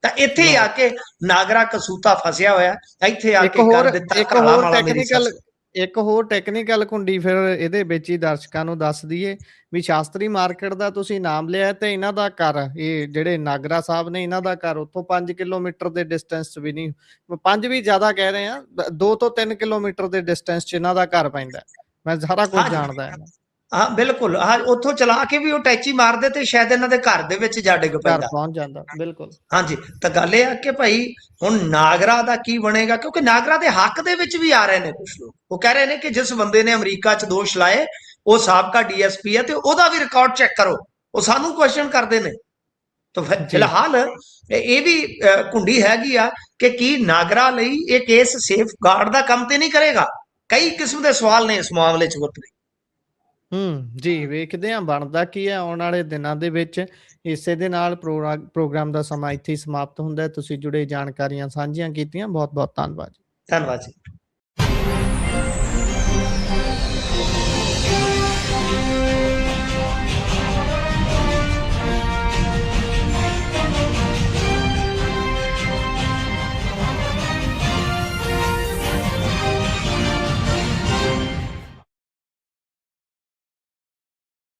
ਤਾਂ ਇੱਥੇ ਆ ਲਓ। ਕੇ ਨਾਗਰਾ ਕਸੂਤਾ ਫਸਿਆ ਹੋਇਆ, ਇੱਥੇ ਆ ਇੱਕ ਕੇ ਕਰ ਹੋਰ ਦਿੱਤਾ ਇੱਕ ਘਾਲਾ ਹੋਰ ਮਾਲਾ ਮੇਰੀ ਟੈਕਨੀਕਲ ਸੱਸ। ਇੱਕ ਹੋਰ ਟੈਕਨੀਕਲ ਕੁੰਡੀ ਫਿਰ ਇਹਦੇ ਵਿੱਚ ਹੀ ਦਰਸ਼ਕਾਂ ਨੂੰ ਦੱਸ ਦਈਏ ਵੀ ਸ਼ਾਸਤਰੀ ਮਾਰਕੀਟ ਦਾ ਤੁਸੀਂ ਨਾਮ ਲਿਆ ਤੇ ਇਹਨਾਂ ਦਾ ਘਰ, ਇਹ ਜਿਹੜੇ ਨਾਗਰਾ ਸਾਹਿਬ ਨੇ, ਇਹਨਾਂ ਦਾ ਘਰ ਉੱਥੋਂ 5 ਕਿਲੋਮੀਟਰ ਦੇ ਡਿਸਟੈਂਸ 'ਚ ਵੀ ਨਹੀਂ, 5 ਵੀ ਜ਼ਿਆਦਾ ਕਹਿ ਰਹੇ ਆ, 2 ਤੋਂ 3 ਕਿਲੋਮੀਟਰ ਦੇ ਡਿਸਟੈਂਸ 'ਚ ਇਹਨਾਂ ਦਾ ਘਰ ਪੈਂਦਾ। ਮੈਂ ਸਾਰਾ ਕੁਝ ਹਾਂਜੀ ਜਾਣਦਾ ਹਾਂ, ਹਾਂ ਬਿਲਕੁਲ। ਹਾਂ ਉੱਥੋਂ ਚਲਾ ਕੇ ਵੀ ਉਹ ਟੈਚੀ ਮਾਰਦੇ ਤੇ ਸ਼ਾਇਦ ਇਹਨਾਂ ਦੇ ਘਰ ਦੇ ਵਿੱਚ ਜਾ ਡਿੱਗ ਘਰ ਪੈਂਦਾ। ਪਹੁੰਚ ਜਾਂਦਾ। ਬਿਲਕੁਲ। ਹਾਂਜੀ ਤਾਂ ਗੱਲ ਇਹ ਆ ਕਿ ਭਾਈ ਹੁਣ ਨਾਗਰਾ ਦਾ ਕੀ ਬਣੇਗਾ, ਕਿਉਂਕਿ ਨਾਗਰਾ ਦੇ ਹੱਕ ਦੇ ਵਿੱਚ ਵੀ ਆ ਰਹੇ ਨੇ ਕੁਝ ਲੋਕ। ਉਹ ਕਹਿ ਰਹੇ ਨੇ ਕਿ ਜਿਸ ਬੰਦੇ ਨੇ ਅਮਰੀਕਾ 'ਚ ਦੋਸ਼ ਲਾਏ ਉਹ ਸਾਬਕਾ ਡੀਐਸਪੀ ਹੈ ਤੇ ਉਹਦਾ ਵੀ ਰਿਕਾਰਡ ਚੈੱਕ ਕਰੋ। ਉਹ ਸਾਨੂੰ ਕੁਐਸਚਨ ਕਰਦੇ ਨੇ। ਤਾਂ ਜੀ, ਫਿਲਹਾਲ ਇਹ ਵੀ ਕੁੰਡੀ ਹੈਗੀ ਆ ਕਿ ਕੀ ਨਾਗਰਾ ਲਈ ਇਹ ਕੇਸ ਸੇਫ ਗਾਰਡ ਦਾ ਕੰਮ ਤੇ ਨਹੀਂ ਕਰੇਗਾ। ਕਈ ਕਿਸਮ ਦੇ ਸਵਾਲ ਨੇ ਇਸ ਮਾਮਲੇ 'ਚ ਗੁਰਪ੍ਰੀਤ। ਜੀ ਵੇਖਦੇ ਹਾਂ ਬਣਦਾ ਕੀ ਹੈ ਆਉਣ ਵਾਲੇ ਦਿਨਾਂ ਦੇ ਵਿੱਚ। ਇਸੇ ਦੇ ਨਾਲ ਪ੍ਰੋਗਰਾਮ ਦਾ ਸਮਾਂ ਇੱਥੇ ਹੀ ਸਮਾਪਤ ਹੁੰਦਾ ਹੈ। ਤੁਸੀਂ ਜੁੜੇ ਜਾਣਕਾਰੀਆਂ ਸਾਂਝੀਆਂ ਕੀਤੀਆਂ, ਬਹੁਤ ਬਹੁਤ ਧੰਨਵਾਦ। ਧੰਨਵਾਦ ਜੀ।